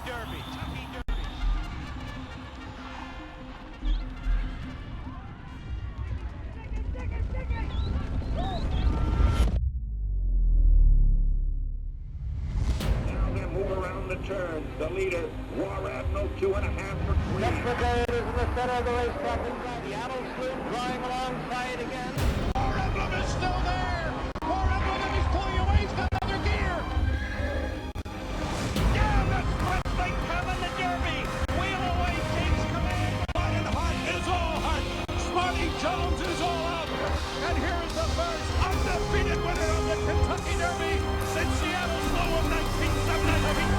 Derby. Now they move around the turn. The leader, War Admiral, 2.5 for 3. Next brigade is in the center of the racetrack. The Admiral sloop drawing alongside again. War Emblem is still there. War Emblem is pulling away. He's got another gear. Yeah, that's wrestling coming the Derby. Wheel away takes command. Lion Hot is all hot. Smarty Jones is all out. And here is the first undefeated winner of the Kentucky Derby since Seattle's Slow of 1976.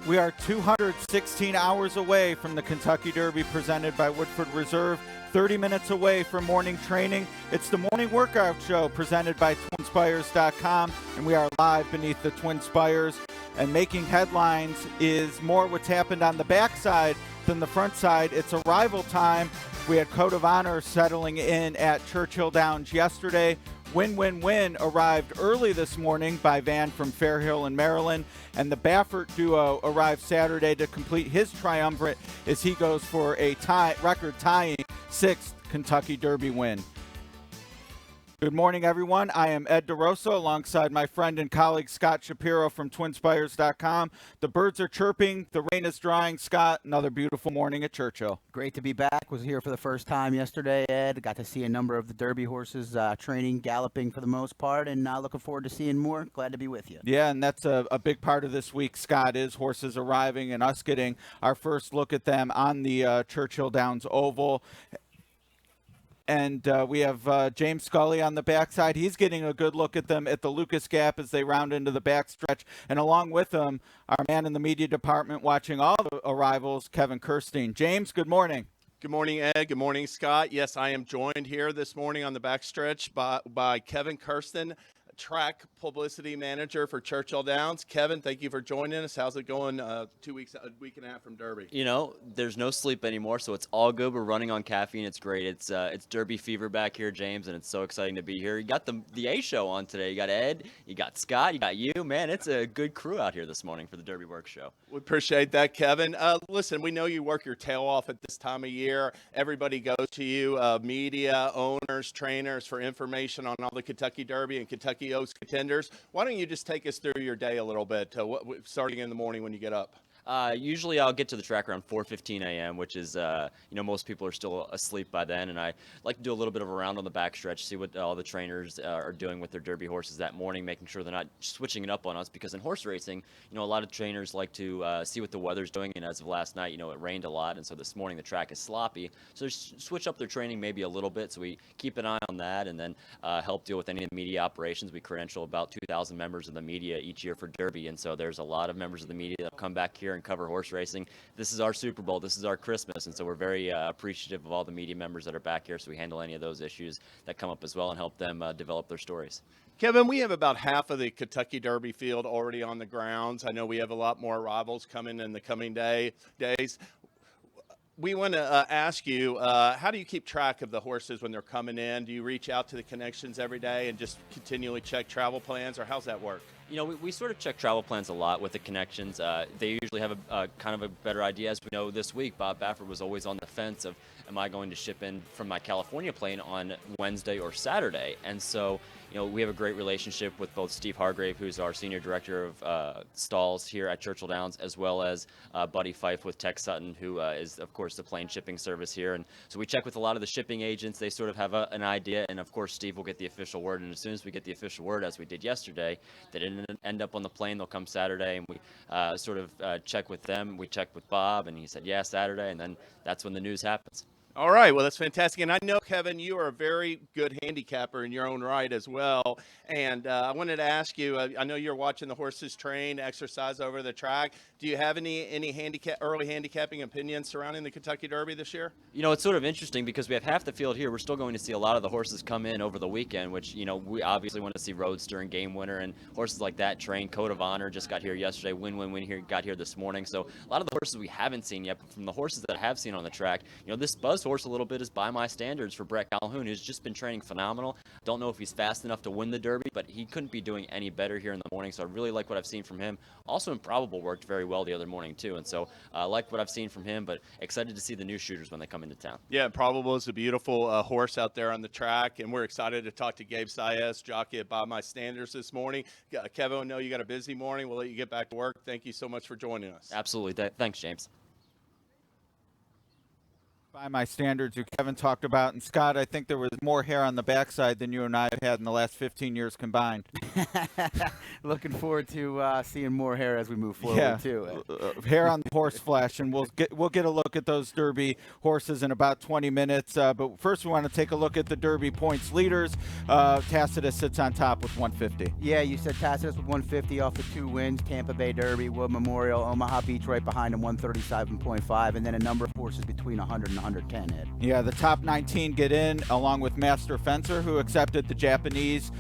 We are 216 hours away from the Kentucky Derby presented by Woodford Reserve, 30 minutes away from morning training. It's the morning workout show presented by TwinSpires.com, and we are live beneath the Twin Spires. And making headlines is more what's happened on the backside than the front side. It's arrival time. We had Code of Honor settling in at Churchill Downs yesterday. Win arrived early this morning by van from Fairhill in Maryland, and the Baffert duo arrived Saturday to complete his triumvirate as he goes for a record-tying 6th Kentucky Derby win. Good morning, everyone. I am Ed DeRosa alongside my friend and colleague Scott Shapiro from TwinSpires.com. The birds are chirping. The rain is drying. Scott, another beautiful morning at Churchill. Great to be back. Was here for the first time yesterday, Ed. Got to see a number of the Derby horses training, galloping for the most part, and looking forward to seeing more. Glad to be with you. Yeah, and that's a big part of this week, Scott, is horses arriving and us getting our first look at them on the Churchill Downs Oval. And we have James Scully on the backside. He's getting a good look at them at the Lucas Gap as they round into the backstretch. And along with him, our man in the media department watching all the arrivals, Kevin Kirstein. James, good morning. Good morning, Ed. Good morning, Scott. Yes, I am joined here this morning on the backstretch by Kevin Kirsten, track publicity manager for Churchill Downs. Kevin, thank you for joining us. How's it going? 2 weeks, a week and a half from Derby. You know, there's no sleep anymore, so it's all good. We're running on caffeine. It's great. It's Derby fever back here, James, and it's so exciting to be here. You got the A show on today. You got Ed, you got Scott, you got you. Man, it's a good crew out here this morning for the Derby Work Show. We appreciate that, Kevin. Listen, we know you work your tail off at this time of year. Everybody goes to you, media, owners, trainers, for information on all the Kentucky Derby and Kentucky Oaks contenders. Why don't you just take us through your day a little bit, starting in the morning when you get up? Usually I'll get to the track around 4:15 a.m., which is, most people are still asleep by then. And I like to do a little bit of a round on the backstretch, see what all the trainers are doing with their Derby horses that morning, making sure they're not switching it up on us. Because in horse racing, a lot of trainers like to see what the weather's doing. And as of last night, it rained a lot. And so this morning the track is sloppy. So they switch up their training maybe a little bit. So we keep an eye on that and then help deal with any of the media operations. We credential about 2,000 members of the media each year for Derby. And so there's a lot of members of the media that come back here and cover horse racing. This is our Super Bowl. This is our Christmas. And so we're very appreciative of all the media members that are back here. So we handle any of those issues that come up as well and help them develop their stories. Kevin, we have about half of the Kentucky Derby field already on the grounds. I know we have a lot more arrivals coming in the coming days. We want to ask you, how do you keep track of the horses when they're coming in? Do you reach out to the connections every day and just continually check travel plans, or how's that work? We sort of check travel plans a lot with the connections. They usually have a kind of a better idea. As we know, this week, Bob Baffert was always on the fence of, am I going to ship in from my California plane on Wednesday or Saturday? And so, we have a great relationship with both Steve Hargrave, who's our senior director of stalls here at Churchill Downs, as well as Buddy Fife with Tex Sutton, who is, of course, the plane shipping service here. And so we check with a lot of the shipping agents. They sort of have an idea. And, of course, Steve will get the official word. And as soon as we get the official word, as we did yesterday, they didn't end up on the plane. They'll come Saturday, and we sort of check with them. We checked with Bob, and he said, yeah, Saturday. And then that's when the news happens. All right, well, that's fantastic. And I know, Kevin, you are a very good handicapper in your own right as well. And I wanted to ask you, I know you're watching the horses train, exercise over the track. Do you have any early handicapping opinions surrounding the Kentucky Derby this year? It's sort of interesting because we have half the field here. We're still going to see a lot of the horses come in over the weekend, which, we obviously want to see Roadster and Game Winner and horses like that train. Code of Honor just got here yesterday. Win here got here this morning. So a lot of the horses we haven't seen yet, but from the horses that I have seen on the track, this buzz this horse a little bit is By My Standards for Brett Calhoun, who's just been training phenomenal. Don't know if he's fast enough to win the Derby, but he couldn't be doing any better here in the morning, so I really like what I've seen from him. Also, Improbable worked very well the other morning, too, and so I like what I've seen from him, but excited to see the new shooters when they come into town. Yeah, Improbable is a beautiful horse out there on the track, and we're excited to talk to Gabe Saez, jockey at By My Standards this morning. Kevin, I know you got a busy morning. We'll let you get back to work. Thank you so much for joining us. Absolutely. Thanks, James. By My Standards, who Kevin talked about. And Scott, I think there was more hair on the backside than you and I have had in the last 15 years combined. Looking forward to seeing more hair as we move forward, too. Hair on the horse flesh, and we'll get a look at those Derby horses in about 20 minutes. But first, we want to take a look at the Derby points leaders. Tacitus sits on top with 150. Yeah, you said Tacitus with 150 off the 2 wins, Tampa Bay Derby, Wood Memorial, Omaha Beach right behind him, 137.5, and then a number of horses between 100 and 110, Ed. Yeah, the top 19 get in, along with Master Fencer, who accepted the Japanese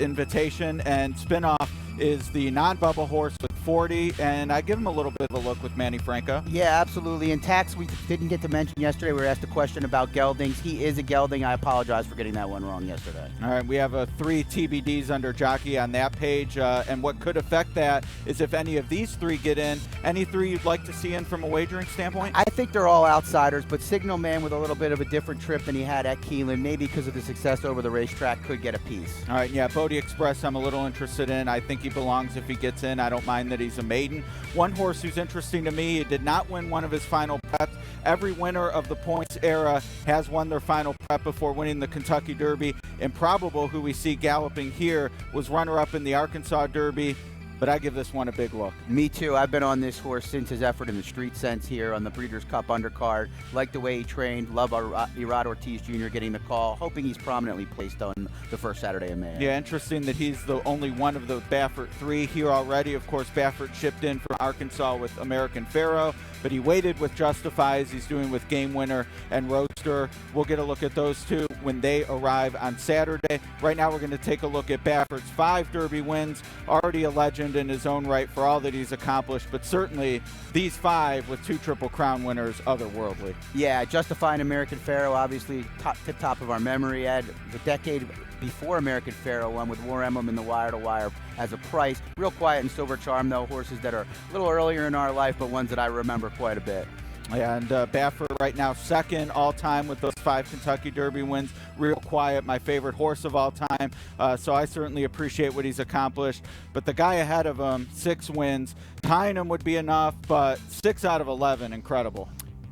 invitation, and Spinoff is the non-bubble horse with 40, and I give him a little bit of a look with Manny Franco. Yeah, absolutely. And Tax, we didn't get to mention yesterday. We were asked a question about geldings. He is a gelding. I apologize for getting that one wrong yesterday. All right, we have 3 TBDs under Jockey on that page, and what could affect that is if any of these 3 get in. Any 3 you'd like to see in from a wagering standpoint? I think they're all outsiders, but Signalman with a little bit of a different trip than he had at Keeneland, maybe because of the success over the racetrack, could get a piece. All right, yeah, Bodie Express I'm a little interested in. I think he belongs if he gets in. I don't mind that he's a maiden. One horse who's interesting to me, he did not win one of his final preps. Every winner of the points era has won their final prep before winning the Kentucky Derby. Improbable, who we see galloping here, was runner-up in the Arkansas Derby. But I give this one a big look. Me too. I've been on this horse since his effort in the Street Sense here on the Breeders' Cup undercard. Like the way he trained. Love Irad Ortiz Jr. getting the call. Hoping he's prominently placed on the first Saturday of May. Yeah, interesting that he's the only one of the Baffert 3 here already. Of course, Baffert shipped in from Arkansas with American Pharaoh, but he waited with Justify, as he's doing with Game Winner and Roadster. We'll get a look at those 2 when they arrive on Saturday. Right now, we're going to take a look at Baffert's 5 Derby wins. Already a legend in his own right for all that he's accomplished, but certainly these 5 with 2 Triple Crown winners, otherworldly. Yeah, Justifying American Pharaoh, obviously tip-top of our memory, Ed. The decade before American Pharaoh won with War Emblem in the wire-to-wire as a price. Real Quiet and Silver Charm, though, horses that are a little earlier in our life, but ones that I remember quite a bit. Yeah, and Baffert right now second all-time with those 5 Kentucky Derby wins. Real Quiet, my favorite horse of all time. So I certainly appreciate what he's accomplished. But the guy ahead of him, 6 wins. Tying him would be enough, but 6 out of 11, incredible.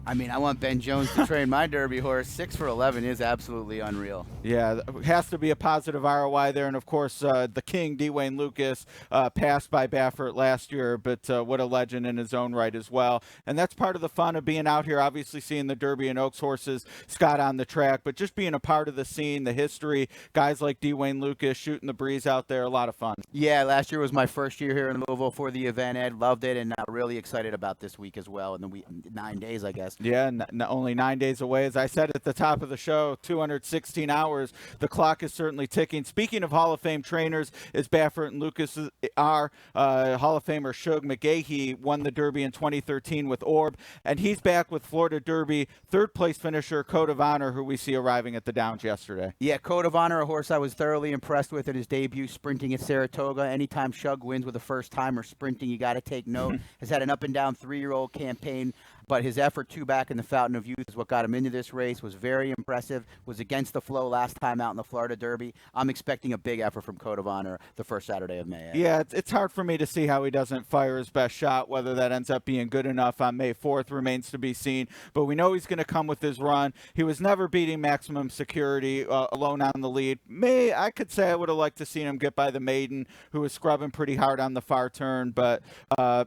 I mean, I want Ben Jones to train my Derby horse. 6 for 11 is absolutely unreal. Yeah, has to be a positive ROI there. And, of course, the king, D. Wayne Lucas, passed by Baffert last year, but what a legend in his own right as well. And that's part of the fun of being out here, obviously seeing the Derby and Oaks horses, Scott on the track, but just being a part of the scene, the history, guys like D. Wayne Lucas shooting the breeze out there, a lot of fun. Yeah, last year was my first year here in Louisville for the event, Ed. Loved it, and really excited about this week as well, and the 9 days, I guess. Yeah, only 9 days away. As I said at the top of the show, 216 hours. The clock is certainly ticking. Speaking of Hall of Fame trainers, as Baffert and Lucas are, Hall of Famer Shug McGahee won the Derby in 2013 with Orb, and he's back with Florida Derby third-place finisher Code of Honor, who we see arriving at the Downs yesterday. Yeah, Code of Honor, a horse I was thoroughly impressed with in his debut sprinting at Saratoga. Anytime Shug wins with a first-timer sprinting, you got to take note. Has had an up-and-down 3-year-old campaign, but his effort 2 back in the Fountain of Youth is what got him into this race. Was very impressive. Was against the flow last time out in the Florida Derby. I'm expecting a big effort from Code of Honor the first Saturday of May. Yeah, it's hard for me to see how he doesn't fire his best shot. Whether that ends up being good enough on May 4th remains to be seen. But we know he's going to come with his run. He was never beating Maximum Security alone on the lead. I could say I would have liked to seen him get by the maiden, who was scrubbing pretty hard on the far turn. But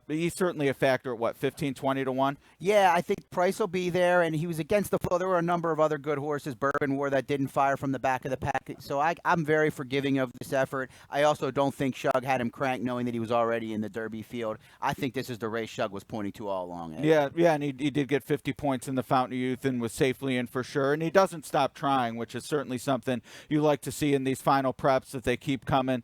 he's certainly a factor at, 15, 20 to 1? Yeah, I think Price will be there, and he was against the flow. There were a number of other good horses, Bourbon War, that didn't fire from the back of the pack. So I'm very forgiving of this effort. I also don't think Shug had him cranked knowing that he was already in the Derby field. I think this is the race Shug was pointing to all along. Yeah, and he did get 50 points in the Fountain of Youth and was safely in for sure. And he doesn't stop trying, which is certainly something you like to see in these final preps, that they keep coming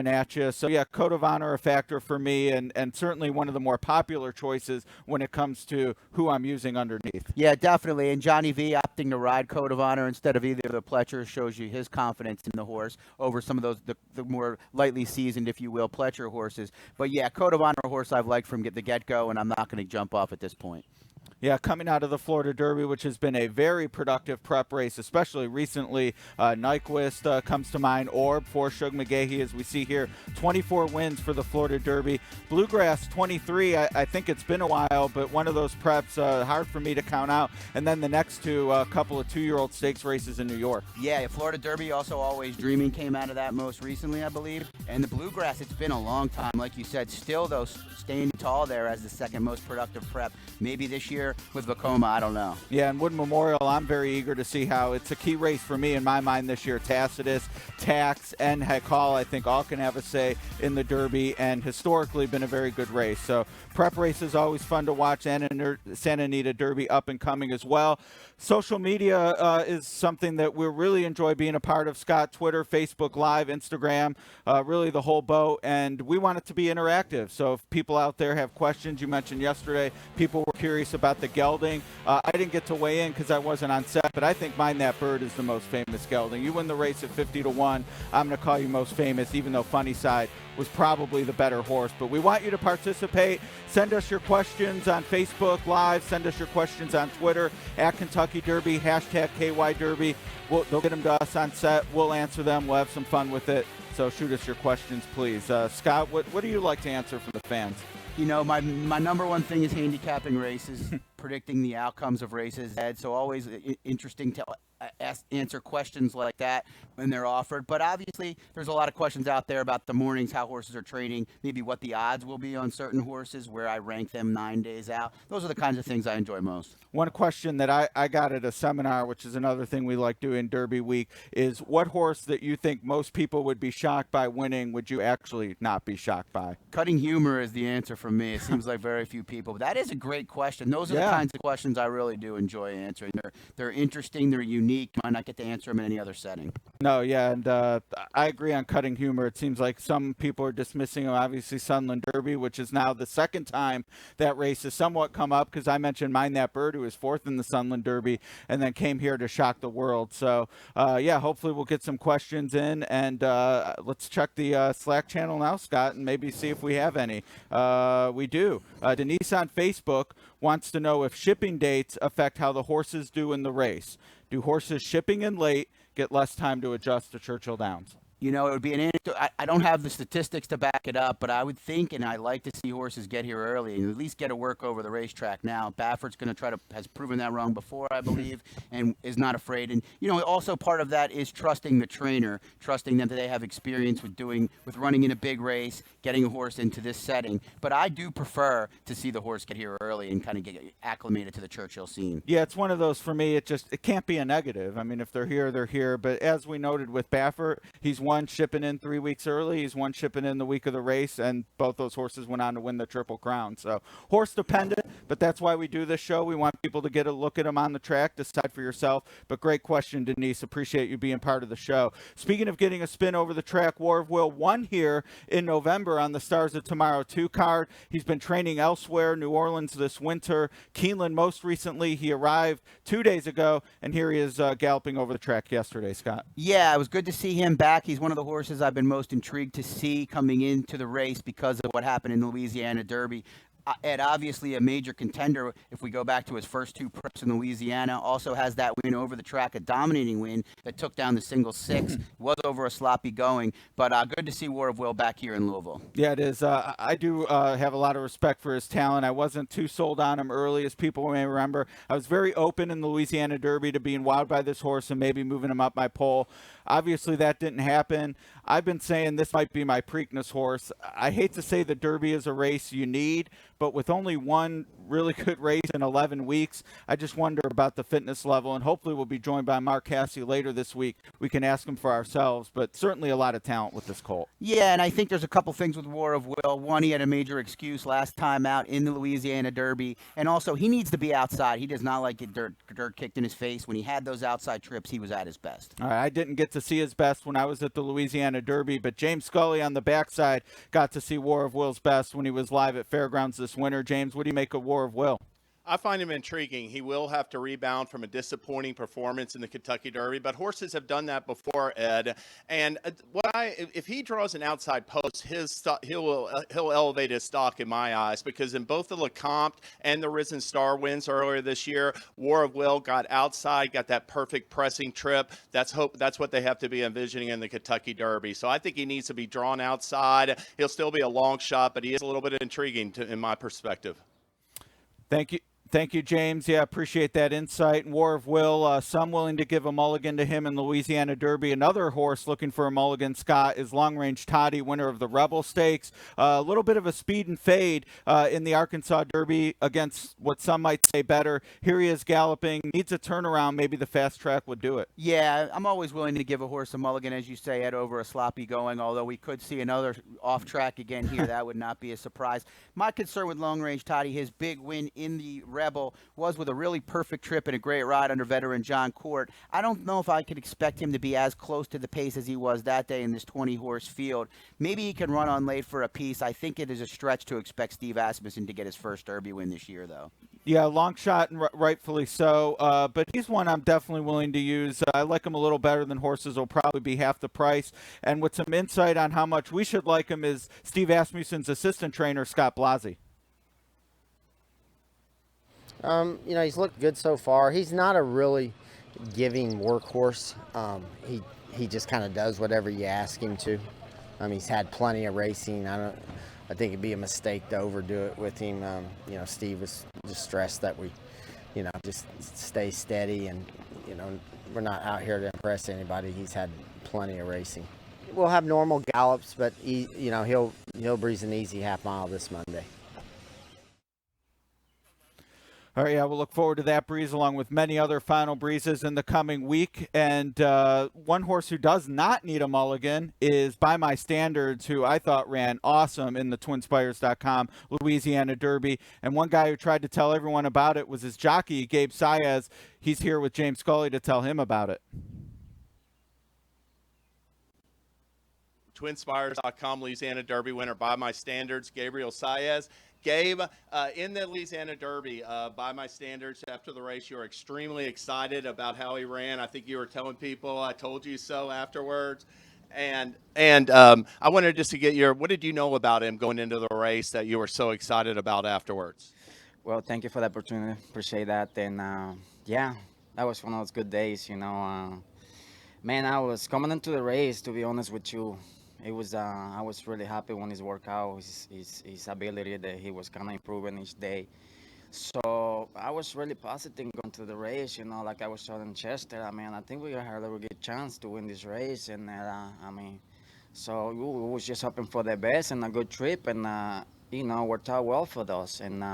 at you. So, yeah, Code of Honor a factor for me, and certainly one of the more popular choices when it comes to who I'm using underneath. Yeah, definitely. And Johnny V opting to ride Code of Honor instead of either of the Pletchers shows you his confidence in the horse over some of those the more lightly seasoned, if you will, Pletcher horses. But yeah, Code of Honor horse I've liked from the get-go, and I'm not going to jump off at this point. Yeah, coming out of the Florida Derby, which has been a very productive prep race, especially recently. Nyquist comes to mind, Orb for Shug McGahee, as we see here. 24 wins for the Florida Derby. Bluegrass, 23. I think it's been a while, but one of those preps, hard for me to count out. And then the next two, a couple of 2-year-old stakes races in New York. Yeah, Florida Derby, also Always Dreaming came out of that most recently, I believe. And the Bluegrass, it's been a long time, like you said, still, though, staying tall there as the second most productive prep. Maybe this year with Vacoma, I don't know. Yeah, and Wood Memorial, I'm very eager to see how it's a key race for me in my mind this year. Tacitus, Tax, and Heck Hall, I think all can have a say in the Derby, and historically been a very good race. So prep race is always fun to watch, and Santa Anita Derby up and coming as well. Social media is something that we really enjoy being a part of, Scott. Twitter, Facebook Live, Instagram, really the whole boat, and we want it to be interactive. So if people out there have questions, you mentioned yesterday, people were curious about the gelding. I didn't get to weigh in because I wasn't on set, but I think Mind That Bird is the most famous gelding. You win the race at 50-1. I'm going to call you most famous, even though Funny Side was probably the better horse. But we want you to participate. Send us your questions on Facebook Live. Send us your questions on Twitter, at Kentucky Derby, hashtag KY Derby. They'll get them to us on set. We'll answer them. We'll have some fun with it. So shoot us your questions, please. Scott, what do you like to answer for the fans? You know, my number one thing is handicapping races, predicting the outcomes of races, Ed. So always interesting to answer questions like that when they're offered. But obviously, there's a lot of questions out there about the mornings, how horses are training, maybe what the odds will be on certain horses, where I rank them 9 days out. Those are the kinds of things I enjoy most. One question that I got at a seminar, which is another thing we like doing Derby week, is what horse that you think most people would be shocked by winning would you actually not be shocked by? Cutting humor is the answer for me. It seems like very few people. But that is a great question. Those are the kinds of questions I really do enjoy answering. They're interesting. They're unique. You might not get to answer them in any other setting. No, yeah, and I agree on Cutting Humor. It seems like some people are dismissing, obviously, Sunland Derby, which is now the second time that race has somewhat come up, because I mentioned Mind That Bird, who was fourth in the Sunland Derby, and then came here to shock the world. So, yeah, hopefully we'll get some questions in, and let's check the Slack channel now, Scott, and maybe see if we have any. We do. Denise on Facebook wants to know if shipping dates affect how the horses do in the race. Do horses shipping in late get less time to adjust to Churchill Downs? You know, it would be an anecdote. I don't have the statistics to back it up, but I would think, and I like to see horses get here early and at least get a work over the racetrack now. Baffert's going to has proven that wrong before, I believe, and is not afraid. And, you know, also part of that is trusting the trainer, trusting them that they have experience with running in a big race, getting a horse into this setting. But I do prefer to see the horse get here early and kind of get acclimated to the Churchill scene. Yeah, it's one of those for me. It can't be a negative. I mean, if they're here, they're here. But as we noted with Baffert, he's one shipping in 3 weeks early. He's one shipping in the week of the race, and both those horses went on to win the Triple Crown. So horse dependent, but that's why we do this show. We want people to get a look at them on the track, decide for yourself. But great question, Denise. Appreciate you being part of the show. Speaking of getting a spin over the track, War of Will won here in November on the Stars of Tomorrow 2 card. He's been training elsewhere, New Orleans this winter, Keeneland most recently. He arrived 2 days ago, and here he is galloping over the track yesterday, Scott. Yeah, it was good to see him back. He's one of the horses I've been most intrigued to see coming into the race because of what happened in the Louisiana Derby. Ed, obviously a major contender if we go back to his first 2 preps in Louisiana. Also has that win over the track, a dominating win that took down the single 6. Was over a sloppy going, but good to see War of Will back here in Louisville. Yeah, it is. I do have a lot of respect for his talent. I wasn't too sold on him early, as people may remember. I was very open in the Louisiana Derby to being wowed by this horse and maybe moving him up my poll. Obviously, that didn't happen. I've been saying this might be my Preakness horse. I hate to say the Derby is a race you need, but with only one really good race in 11 weeks, I just wonder about the fitness level, and hopefully we'll be joined by Mark Cassey later this week. We can ask him for ourselves, but certainly a lot of talent with this colt. Yeah, and I think there's a couple things with War of Will. One, he had a major excuse last time out in the Louisiana Derby, and also he needs to be outside. He does not like get dirt kicked in his face. When he had those outside trips, he was at his best. All right, I didn't get to see his best when I was at the Louisiana Derby, but James Scully on the backside got to see War of Will's best when he was live at Fairgrounds this winter. James, what do you make of War of Will? I find him intriguing. He will have to rebound from a disappointing performance in the Kentucky Derby, but horses have done that before, Ed. And if he draws an outside post, he'll elevate his stock in my eyes, because in both the Lecomte and the Risen Star wins earlier this year, War of Will got outside, got that perfect pressing trip. That's what they have to be envisioning in the Kentucky Derby. So I think he needs to be drawn outside. He'll still be a long shot, but he is a little bit intriguing in my perspective. Thank you. Thank you, James. Yeah, appreciate that insight. And War of Will, some willing to give a mulligan to him in Louisiana Derby. Another horse looking for a mulligan, Scott, is Long Range Toddy, winner of the Rebel Stakes. A little bit of a speed and fade in the Arkansas Derby against what some might say better. Here he is galloping, needs a turnaround. Maybe the fast track would do it. Yeah, I'm always willing to give a horse a mulligan, as you say, Ed, over a sloppy going, although we could see another off track again here. That would not be a surprise. My concern with Long Range Toddy, his big win in the Rebel was with a really perfect trip and a great ride under veteran John Court. I don't know if I could expect him to be as close to the pace as he was that day in this 20-horse field. Maybe he can run on late for a piece. I think it is a stretch to expect Steve Asmussen to get his first Derby win this year, though. Yeah, long shot, and rightfully so. But he's one I'm definitely willing to use. I like him a little better than horses will probably be half the price. And with some insight on how much we should like him is Steve Asmussen's assistant trainer, Scott Blasi. He's looked good so far. He's not a really giving workhorse. He just kind of does whatever you ask him to. He's had plenty of racing. I think it'd be a mistake to overdo it with him. Steve was just stressed that we, just stay steady, and we're not out here to impress anybody. He's had plenty of racing. We'll have normal gallops, but he'll breeze an easy half mile this Monday. All right, yeah, we'll look forward to that breeze along with many other final breezes in the coming week. And one horse who does not need a mulligan is By My Standards, who I thought ran awesome in the TwinSpires.com Louisiana Derby. And one guy who tried to tell everyone about it was his jockey, Gabe Saez. He's here with James Scully to tell him about it. TwinSpires.com Louisiana Derby winner By My Standards, Gabriel Saez. Gabe, in the Louisiana Derby, by my standards, after the race, you were extremely excited about how he ran. I think you were telling people, I told you so afterwards. And I wanted just to get what did you know about him going into the race that you were so excited about afterwards? Well, thank you for the opportunity. Appreciate that. And, yeah, that was one of those good days, Man, I was coming into the race, to be honest with you. It was I was really happy when his workout, his ability that he was kind of improving each day. So I was really positive going to the race, like I was telling Chester. I think we had a really good chance to win this race, and so we was just hoping for the best and a good trip, and worked out well for us. And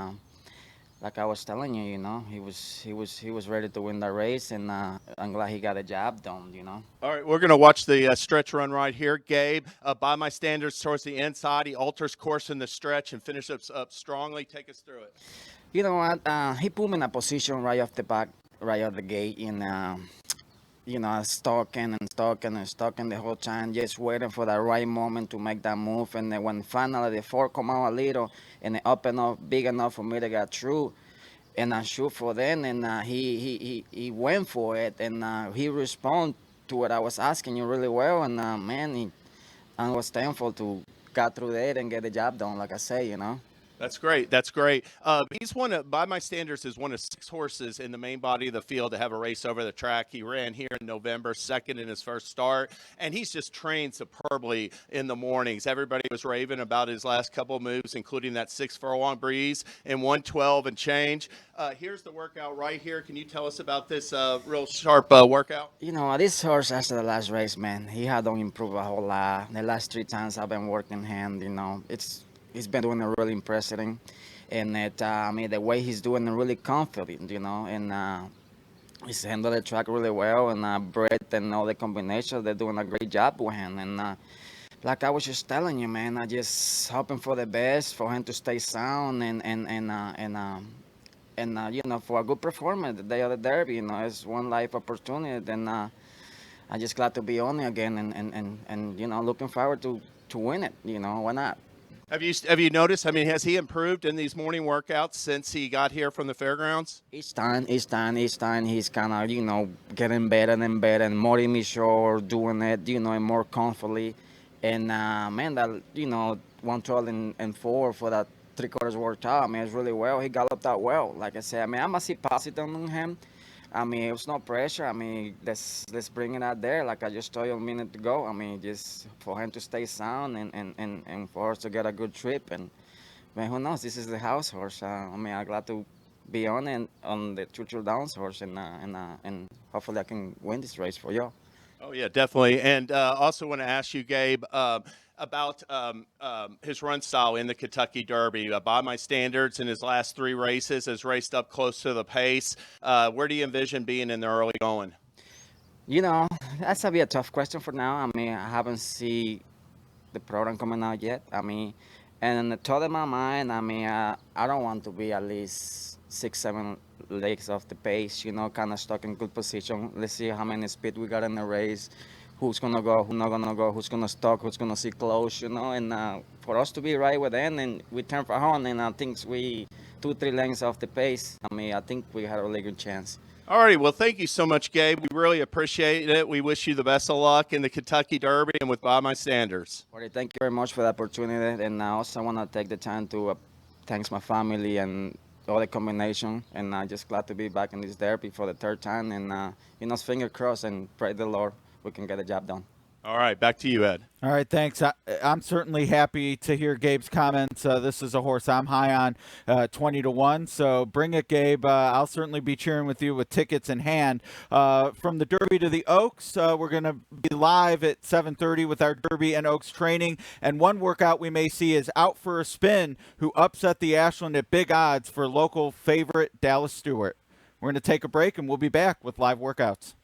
like I was telling you, he was ready to win the race, and I'm glad he got a job done, All right, we're going to watch the stretch run right here. Gabe, by my standards, towards the inside, he alters course in the stretch and finishes up strongly. Take us through it. You know what? He put me in a position right off the back, right out the gate, and stalking the whole time, just waiting for the right moment to make that move. And then when finally the fork come out a little and it opened up big enough for me to get through, and I shoot for them, and he went for it, and he responded to what I was asking you really well, and I was thankful to get through that and get the job done, like I say, That's great. He's by my standards, is one of 6 horses in the main body of the field to have a race over the track. He ran here in November, second in his first start, and he's just trained superbly in the mornings. Everybody was raving about his last couple of moves, including that 6 furlong breeze in 112 and change. Here's the workout right here. Can you tell us about this real sharp workout? This horse after the last race, man, he had to improve a whole lot. The last 3 times I've been working him, he's been doing a really impressive, and the way he's doing it really confident, and he's handled the track really well, and Brett and all the combinations, they're doing a great job with him, and like I was just telling you, man, I just hoping for the best for him to stay sound and for a good performance the day of the Derby, it's one life opportunity, and I'm just glad to be on it again, and looking forward to win it, why not? Have you noticed? I mean, has he improved in these morning workouts since he got here from the fairgrounds? Each time, he's kind of, getting better and better and more immature, doing it, and more comfortably. And, man, that, 112 and 4 for that 3/4 worked out. I mean, it's really well. He galloped out well. Like I said, I mean, I'm going to see positive on him. I mean, it was no pressure. I mean, let's bring it out there. Like I just told you a minute ago. I mean, just for him to stay sound and for us to get a good trip. And, man, who knows? This is the house horse. I mean, I'm glad to be on the Churchill Downs horse, and hopefully I can win this race for you. Oh, yeah, definitely. And also want to ask you, Gabe, about his run style in the Kentucky Derby. By my standards, in his last 3 races, has raced up close to the pace. Where do you envision being in the early going? That's a tough question for now. I mean, I haven't seen the program coming out yet. I mean, and in the thought of my mind, I mean, I don't want to be at least 6-7 legs off the pace, kind of stuck in good position. Let's see how many speed we got in the race, who's going to go, who's not going to go, who's going to stop, who's going to sit close, and for us to be right with them, and we turn for home, and I think we 2-3 lengths off the pace. I mean, I think we had a really good chance. All righty. Well, thank you so much, Gabe. We really appreciate it. We wish you the best of luck in the Kentucky Derby and with By My Standards. All right, thank you very much for the opportunity, and I also want to take the time to thank my family and all the combination, and I'm just glad to be back in this derby for the 3rd time, and finger crossed and pray the Lord we can get the job done. All right, back to you, Ed. All right, thanks. I'm certainly happy to hear Gabe's comments. This is a horse I'm high on, 20-1. So bring it, Gabe. I'll certainly be cheering with you with tickets in hand. From the Derby to the Oaks, we're going to be live at 7:30 with our Derby and Oaks training. And one workout we may see is Out for a Spin, who upset the Ashland at big odds for local favorite Dallas Stewart. We're going to take a break, and we'll be back with live workouts.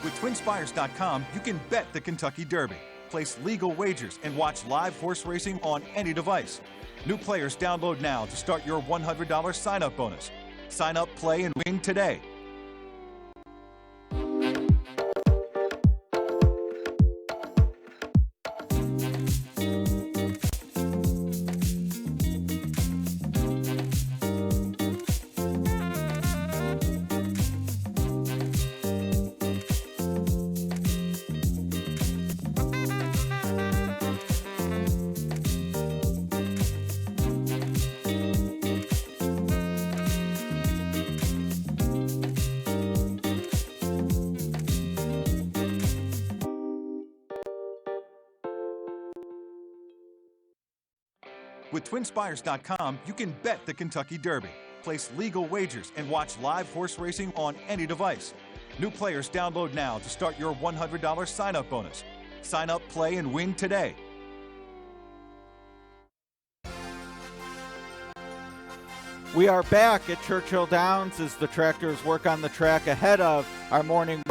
With TwinSpires.com, you can bet the Kentucky Derby, place legal wagers, and watch live horse racing on any device. New players download now to start your $100 sign-up bonus. Sign up, play, and win today. With TwinSpires.com, you can bet the Kentucky Derby, place legal wagers, and watch live horse racing on any device. New players download now to start your $100 sign-up bonus. Sign up, play, and win today. We are back at Churchill Downs as the tractors work on the track ahead of our morning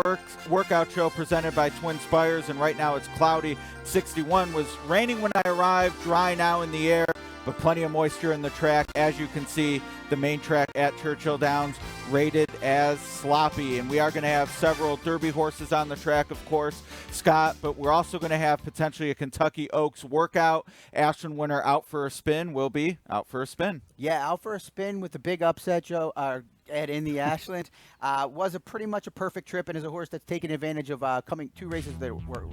workout show presented by Twin Spires, and right now it's cloudy. 61 was raining when I arrived, dry now in the air, but plenty of moisture in the track. As you can see, the main track at Churchill Downs rated as sloppy, and we are going to have several Derby horses on the track, of course, Scott, but we're also going to have potentially a Kentucky Oaks workout. Ashland winner Out for a Spin will be Out for a Spin. Yeah, Out for a Spin with the big upset, Joe. Ed in the Ashland was pretty much a perfect trip, and is a horse that's taken advantage of coming 2 races that were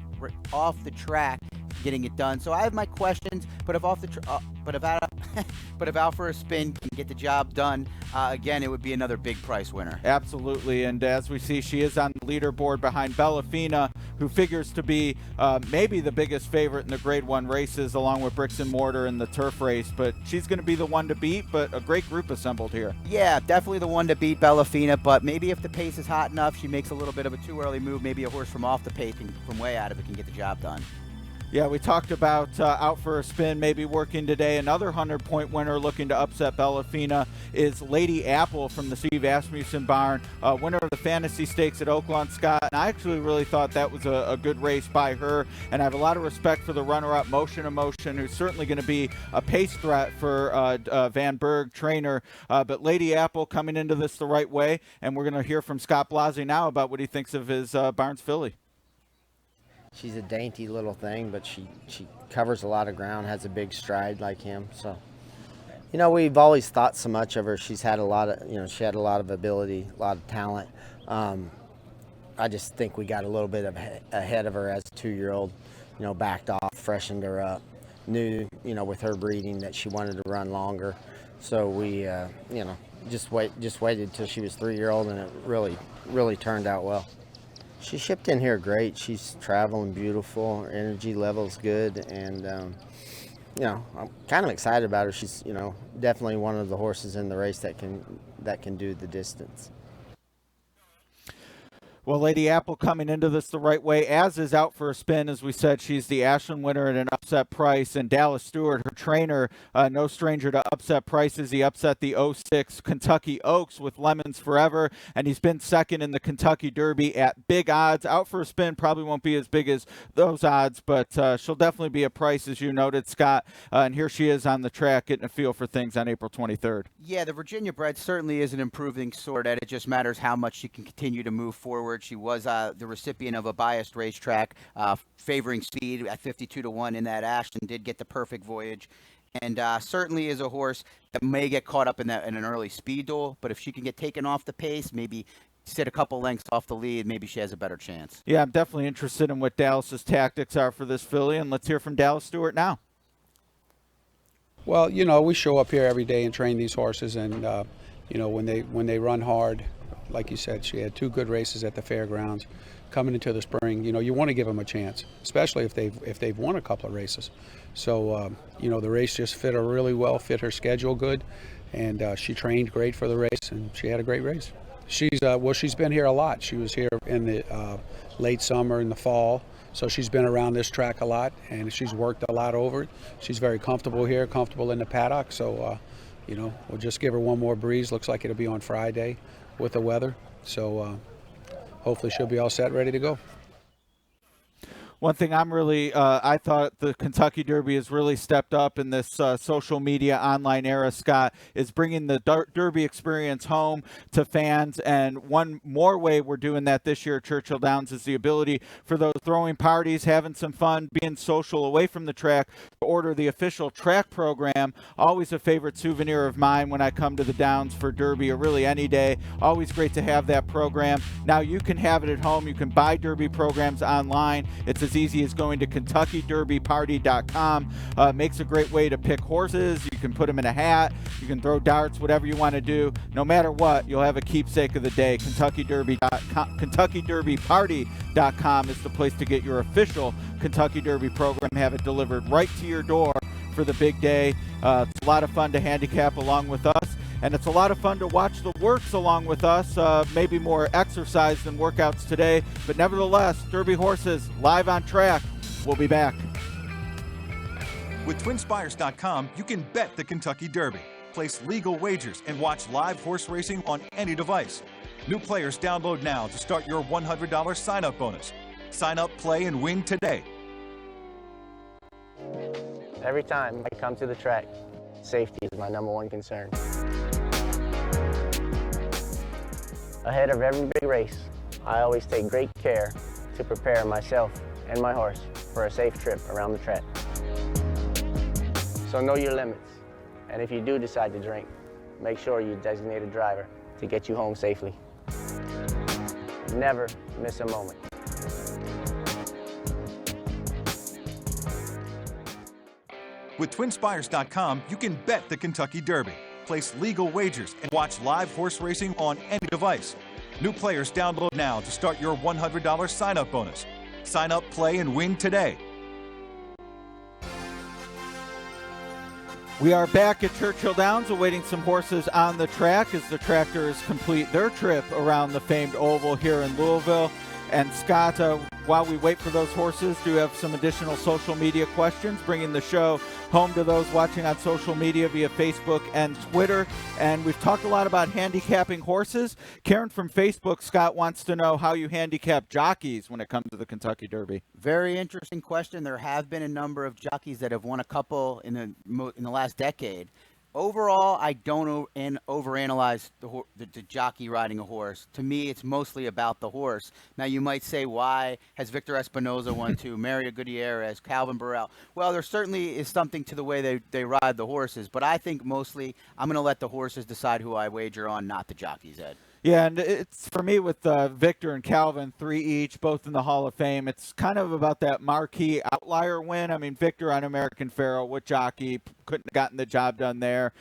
off the track, getting it done. So I have my questions, but if Out for a Spin can get the job done, again, it would be another big price winner. Absolutely, and as we see, she is on the leaderboard behind Bellafina, who figures to be maybe the biggest favorite in the Grade 1 races, along with Bricks and Mortar in the turf race, but she's going to be the one to beat, but a great group assembled here. Yeah, definitely the one to beat Bellafina, but maybe if the pace is hot enough, she makes a little bit of a too early move, maybe a horse from off the pace and from way out of it can get the job done. Yeah, we talked about out for a spin, maybe working today. Another 100-point winner looking to upset Bellafina is Lady Apple from the Steve Asmussen barn, winner of the Fantasy Stakes at Oaklawn, Scott. And I actually really thought that was a good race by her. And I have a lot of respect for the runner-up, Motion Emotion, who's certainly going to be a pace threat for Van Berg, trainer. But Lady Apple coming into this the right way. And we're going to hear from Scott Blasi now about what he thinks of his Barnes filly. She's a dainty little thing, but she covers a lot of ground, has a big stride like him. So, you know, we've always thought so much of her. She's had a lot of, you know, she had a lot of ability, a lot of talent. I just think we got a little bit ahead of her as a 2-year-old, you know, backed off, freshened her up, knew, you know, with her breeding that she wanted to run longer. So we, you know, just waited till she was 3-year-old, and it really turned out well. She shipped in here great. She's traveling beautiful. Her energy level's good, and you know, I'm kind of excited about her. She's, you know, definitely one of the horses in the race that can do the distance. Well, Lady Apple coming into this the right way, as is out for a spin. As we said, she's the Ashland winner at an upset price. And Dallas Stewart, her trainer, no stranger to upset prices. He upset the 06 Kentucky Oaks with Lemons Forever, and he's been second in the Kentucky Derby at big odds. Out for a spin, probably won't be as big as those odds, but she'll definitely be a price, as you noted, Scott. And here she is on the track getting a feel for things on April 23rd. Yeah, the Virginia bred certainly is an improving sort, and it just matters how much she can continue to move forward. She was the recipient of a biased racetrack favoring speed at 52-1 in that Ashland, did get the perfect voyage, and certainly is a horse that may get caught up in an early speed duel, but if she can get taken off the pace, maybe sit a couple lengths off the lead, maybe she has a better chance. Yeah, I'm definitely interested in what Dallas's tactics are for this filly, and let's hear from Dallas Stewart now. Well, you know, we show up here every day and train these horses, and you know, when they run hard, like you said, she had 2 good races at the fairgrounds. Coming into the spring, you know, you want to give them a chance, especially if they've won a couple of races. So you know, the race just fit her really well, fit her schedule good, and she trained great for the race, and she had a great race. She's been here a lot. She was here in the late summer and the fall. So she's been around this track a lot, and she's worked a lot over it. She's very comfortable here, comfortable in the paddock. So, you know, we'll just give her one more breeze. Looks like it'll be on Friday with the weather. So hopefully she'll be all set, ready to go. One thing I'm really, I thought the Kentucky Derby has really stepped up in this social media online era, Scott, is bringing the Derby experience home to fans. And one more way we're doing that this year at Churchill Downs is the ability for those throwing parties, having some fun, being social away from the track, to order the official track program. Always a favorite souvenir of mine when I come to the Downs for Derby, or really any day. Always great to have that program. Now you can have it at home. You can buy Derby programs online. It's as easy as going to KentuckyDerbyParty.com. Makes a great way to pick horses. You can put them in a hat. You can throw darts, whatever you want to do. No matter what, you'll have a keepsake of the day. KentuckyDerbyParty.com is the place to get your official Kentucky Derby program. Have it delivered right to your door for the big day. It's a lot of fun to handicap along with us. And it's a lot of fun to watch the works along with us, maybe more exercise than workouts today. But nevertheless, Derby horses live on track. We'll be back. With TwinSpires.com, you can bet the Kentucky Derby, place legal wagers, and watch live horse racing on any device. New players download now to start your $100 sign-up bonus. Sign up, play, and win today. Every time I come to the track, safety is my #1 concern. Ahead of every big race, I always take great care to prepare myself and my horse for a safe trip around the track. So know your limits, and if you do decide to drink, make sure you designate a driver to get you home safely. Never miss a moment. With TwinSpires.com, you can bet the Kentucky Derby, place legal wagers, and watch live horse racing on any device. New players download now to start your $100 sign-up bonus. Sign up, play, and win today. We are back at Churchill Downs awaiting some horses on the track as the tractors complete their trip around the famed oval here in Louisville. And Scott, while we wait for those horses, do have some additional social media questions, bringing the show home to those watching on social media via Facebook and Twitter. And we've talked a lot about handicapping horses. Karen from Facebook, Scott, wants to know how you handicap jockeys when it comes to the Kentucky Derby. Very interesting question. There have been a number of jockeys that have won a couple in the last decade. Overall, I don't overanalyze the jockey riding a horse. To me, it's mostly about the horse. Now, you might say, why has Victor Espinoza won two, Mario Gutierrez, Calvin Burrell? Well, there certainly is something to the way they ride the horses, but I think mostly I'm going to let the horses decide who I wager on, not the jockeys, Ed. Yeah, and it's for me with Victor and Calvin, 3 each, both in the Hall of Fame. It's kind of about that marquee outlier win. I mean, Victor on American Pharoah with Jockey couldn't have gotten the job done there.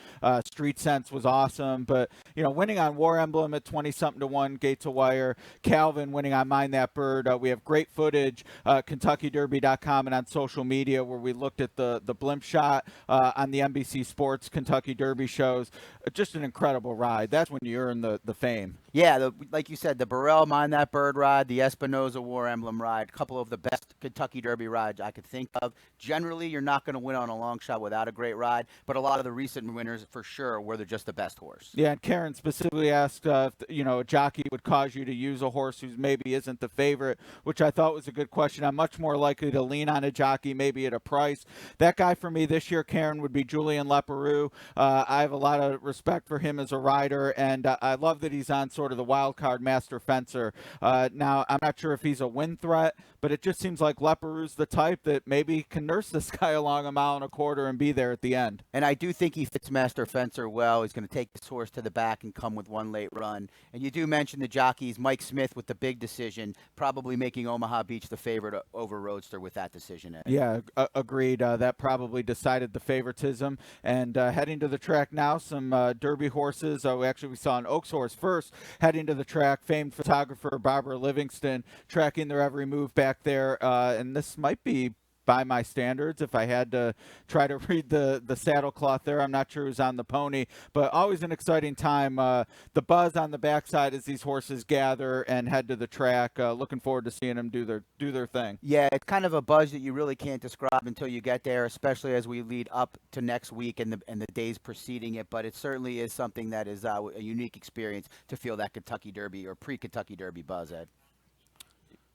Street Sense was awesome, but winning on War Emblem at 20-something to 1, Gate to Wire. Calvin winning on Mind That Bird. We have great footage, KentuckyDerby.com and on social media where we looked at the blimp shot on the NBC Sports Kentucky Derby shows. Just an incredible ride. That's when you earn the fame. Yeah, like you said, the Burrell Mind That Bird ride, the Espinoza War Emblem ride, a couple of the best Kentucky Derby rides I could think of. Generally, you're not going to win on a long shot without a great ride, but a lot of the recent winners, for sure, were just the best horse. Yeah, and Karen specifically asked, if, a jockey would cause you to use a horse who maybe isn't the favorite, which I thought was a good question. I'm much more likely to lean on a jockey maybe at a price. That guy for me this year, Karen, would be Julian Leparoux. I have a lot of respect for him as a rider, and I love that he's on sort of the wild card master fencer. Now, I'm not sure if he's a win threat, but it just seems like Leparoux's the type that maybe can nurse this guy along 1.25 miles and be there at the end. And I do think he fits master fencer well. He's going to take this horse to the back and come with one late run. And you do mention the jockeys, Mike Smith with the big decision, probably making Omaha Beach the favorite over Roadster with that decision. Ed. Yeah, agreed. That probably decided the favoritism. And heading to the track now, some Derby horses. We saw an Oaks horse first heading to the track. Famed photographer Barbara Livingston tracking their every move back there. And this might be by my standards, if I had to try to read the saddlecloth there. I'm not sure who's on the pony, but always an exciting time. The buzz on the backside as these horses gather and head to the track. Looking forward to seeing them do their thing. Yeah, it's kind of a buzz that you really can't describe until you get there, especially as we lead up to next week and the days preceding it. But it certainly is something that is a unique experience to feel that Kentucky Derby or pre-Kentucky Derby buzz, Ed.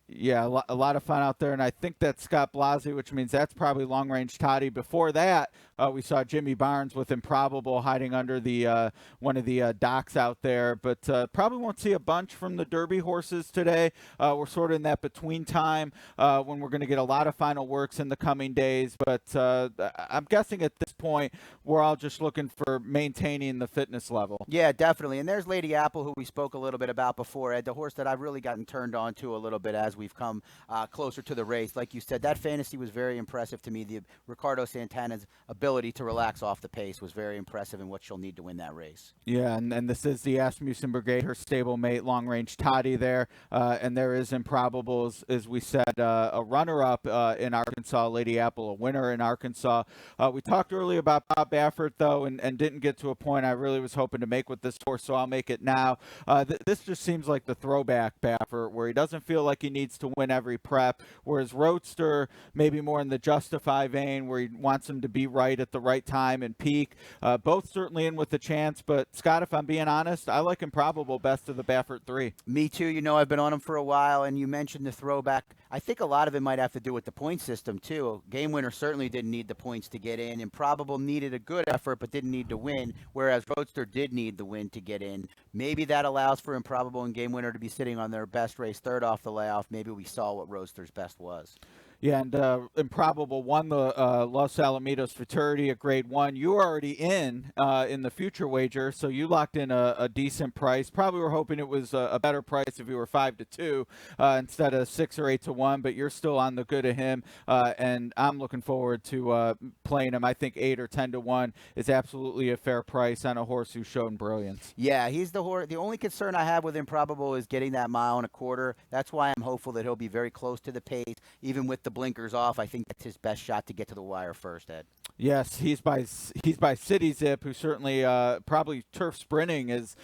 Yeah, a lot of fun out there, and I think that's Scott Blasi, which means that's probably long-range Toddy. Before that, we saw Jimmy Barnes with Improbable hiding under the one of the docks out there, but probably won't see a bunch from the Derby horses today. We're sort of in that between time when we're going to get a lot of final works in the coming days, but I'm guessing at this point we're all just looking for maintaining the fitness level. Yeah, definitely, and there's Lady Apple, who we spoke a little bit about before, Ed, the horse that I've really gotten turned on to a little bit as we've come closer to the race. Like you said, that fantasy was very impressive to me. The Ricardo Santana's ability to relax off the pace was very impressive in what she'll need to win that race. Yeah, and this is the Asmussen Brigade, her stablemate, long-range Toddy there. And there is Improbables, as we said, a runner-up in Arkansas, Lady Apple, a winner in Arkansas. We talked earlier about Bob Baffert, though, and didn't get to a point I really was hoping to make with this horse, so I'll make it now. This just seems like the throwback Baffert, where he doesn't feel like he needs to win every prep, whereas Roadster maybe more in the Justify vein, where he wants him to be right at the right time and peak. Both certainly in with a chance, but Scott, if I'm being honest, I like Improbable best of the Baffert 3. Me too. I've been on him for a while, and you mentioned the throwback. I think a lot of it might have to do with the point system too. Game Winner certainly didn't need the points to get in. Improbable needed a good effort but didn't need to win, whereas Roadster did need the win to get in. Maybe that allows for Improbable and Game Winner to be sitting on their best race third off the layoff. Maybe we saw what Roadster's best was. Yeah, and Improbable won the Los Alamitos Futurity at grade 1. You were already in the future wager, so you locked in a decent price. Probably were hoping it was a better price if you were 5-2 instead of 6 or 8-1, but you're still on the good of him, and I'm looking forward to playing him. I think 8 or 10-1 is absolutely a fair price on a horse who's shown brilliance. Yeah, he's the horse. The only concern I have with Improbable is getting that 1.25 miles. That's why I'm hopeful that he'll be very close to the pace, even with the blinkers off. I think that's his best shot to get to the wire first, Ed. Yes, he's by City Zip, who certainly probably turf sprinting is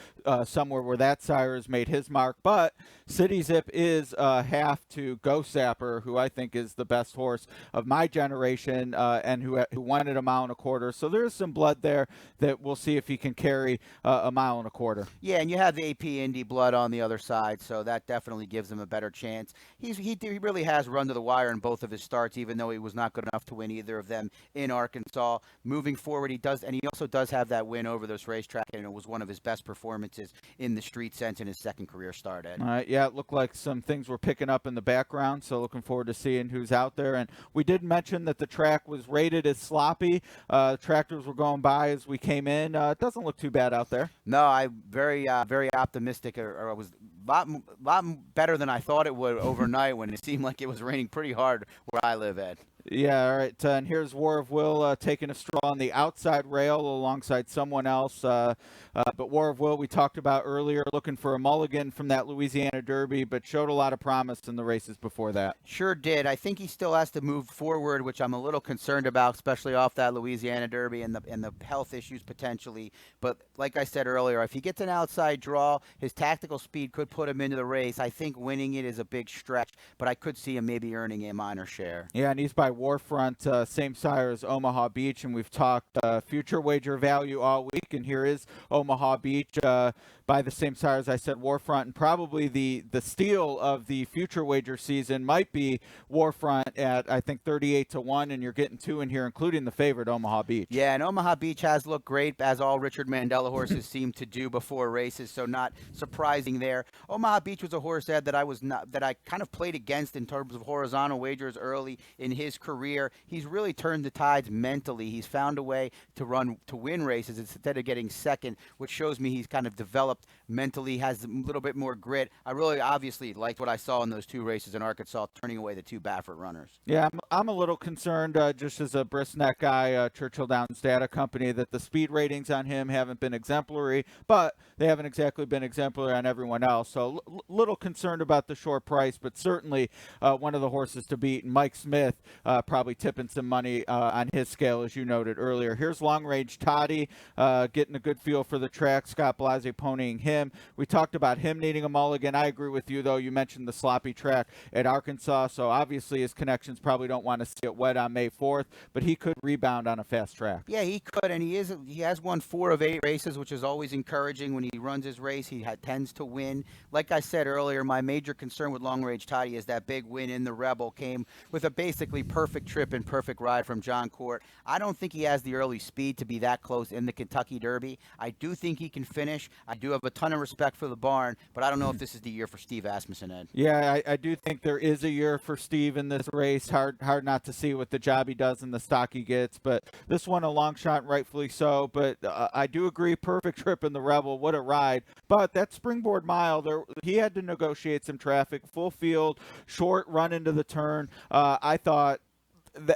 somewhere where that sire has made his mark. But City Zip is half to Go Sapper, who I think is the best horse of my generation, and who won at 1.25 miles. So there is some blood there that we'll see if he can carry 1.25 miles. Yeah, and you have the AP Indy blood on the other side, so that definitely gives him a better chance. He really has run to the wire in both of his starts, even though he was not good enough to win either of them in Arkansas. Moving forward, he also does have that win over this racetrack, and it was one of his best performances in the street sense in his second career start, Ed. All right, yeah, it looked like some things were picking up in the background, so looking forward to seeing who's out there. And we did mention that the track was rated as sloppy. Tractors were going by as we came in. It doesn't look too bad out there. No, I'm very optimistic, or I was a lot better than I thought it would overnight when it seemed like it was raining pretty hard where I live, Ed. Yeah, all right. And here's War of Will taking a stroll on the outside rail alongside someone else. But War of Will, we talked about earlier, looking for a mulligan from that Louisiana Derby, but showed a lot of promise in the races before that. Sure did. I think he still has to move forward, which I'm a little concerned about, especially off that Louisiana Derby and the health issues potentially. But like I said earlier, if he gets an outside draw, his tactical speed could put him into the race. I think winning it is a big stretch, but I could see him maybe earning a minor share. Yeah, and he's by Warfront, same sire as Omaha Beach, and we've talked future wager value all week, and here is Omaha Beach by the same sire as I said, Warfront, and probably the steal of the future wager season might be Warfront at, I think, 38-1, and you're getting 2 in here, including the favorite Omaha Beach. Yeah, and Omaha Beach has looked great, as all Richard Mandela horses seem to do before races, so not surprising there. Omaha Beach was a horse, Ed, that I kind of played against in terms of horizontal wagers early in his career. He's really turned the tides mentally. He's found a way to win races instead of getting second, which shows me he's kind of developed mentally, has a little bit more grit. I really obviously liked what I saw in those 2 races in Arkansas, turning away the 2 Baffert runners. Yeah, I'm a little concerned, just as a bristneck guy, Churchill Downs Data Company, that the speed ratings on him haven't been exemplary, but they haven't exactly been exemplary on everyone else. So little concerned about the short price, but certainly one of the horses to beat. And Mike Smith probably tipping some money on his scale, as you noted earlier. Here's Long Range Toddy, getting a good feel for the track. Scott Blase ponying him. We talked about him needing a mulligan. I agree with you, though. You mentioned the sloppy track at Arkansas, so obviously his connections probably don't want to see it wet on May 4th, but he could rebound on a fast track. Yeah, he could, and he has won 4 of 8 races, which is always encouraging. When he runs his race, he tends to win. Like I said earlier, my major concern with Long Range Toddy is that big win in the Rebel came with a basically perfect trip and perfect ride from John Court. I don't think he has the early speed to be that close in the Kentucky Derby. I do think he can finish. I do have a ton of respect for the barn, but I don't know if this is the year for Steve Asmussen, Ed. Yeah, I do think there is a year for Steve in this race. Hard not to see what the job he does and the stock he gets, but this one a long shot, rightfully so. But I do agree, perfect trip in the Rebel. What a ride. But that Springboard Mile, he had to negotiate some traffic, full field, short run into the turn. I thought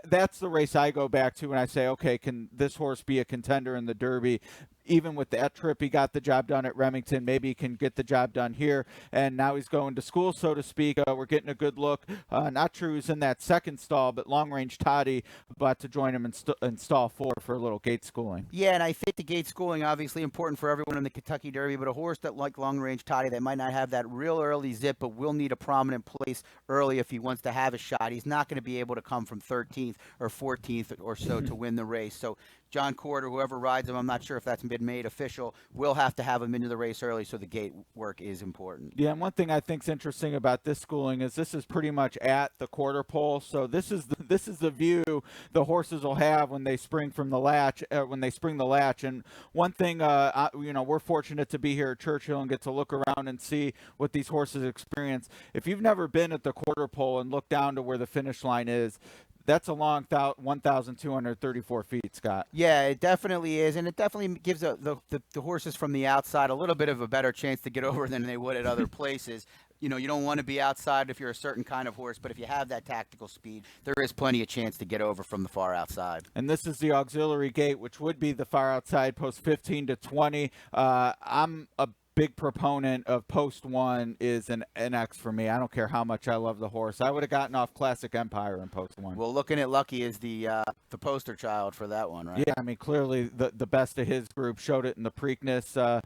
that's the race I go back to when I say, okay, can this horse be a contender in the Derby? Even with that trip, he got the job done at Remington. Maybe he can get the job done here. And now he's going to school, so to speak. We're getting a good look. Not sure who's in that second stall, but Long Range Toddy about to join him in stall 4 for a little gate schooling. Yeah, and I think the gate schooling obviously important for everyone in the Kentucky Derby, but a horse that like Long Range Toddy that might not have that real early zip, but will need a prominent place early if he wants to have a shot. He's not going to be able to come from 13th or 14th or so to win the race. So John Court or whoever rides him, I'm not sure if that's been made official, will have to have him into the race early, so the gate work is important. Yeah, and one thing I think is interesting about this schooling is this is pretty much at the quarter pole, so this is the view the horses will have when they spring from the latch, And one thing, we're fortunate to be here at Churchill and get to look around and see what these horses experience. If you've never been at the quarter pole and looked down to where the finish line is, that's a long 1,234 feet, Scott. Yeah, it definitely is, and it definitely gives the horses from the outside a little bit of a better chance to get over than they would at other places. You don't want to be outside if you're a certain kind of horse, but if you have that tactical speed, there is plenty of chance to get over from the far outside. And this is the auxiliary gate, which would be the far outside, post 15 to 20. I'm a big proponent of post one is an X for me. I don't care how much I love the horse. I would have gotten off Classic Empire in post one. Well, looking at Lucky is the poster child for that one, right? Yeah, I mean, clearly the best of his group showed it in the Preakness,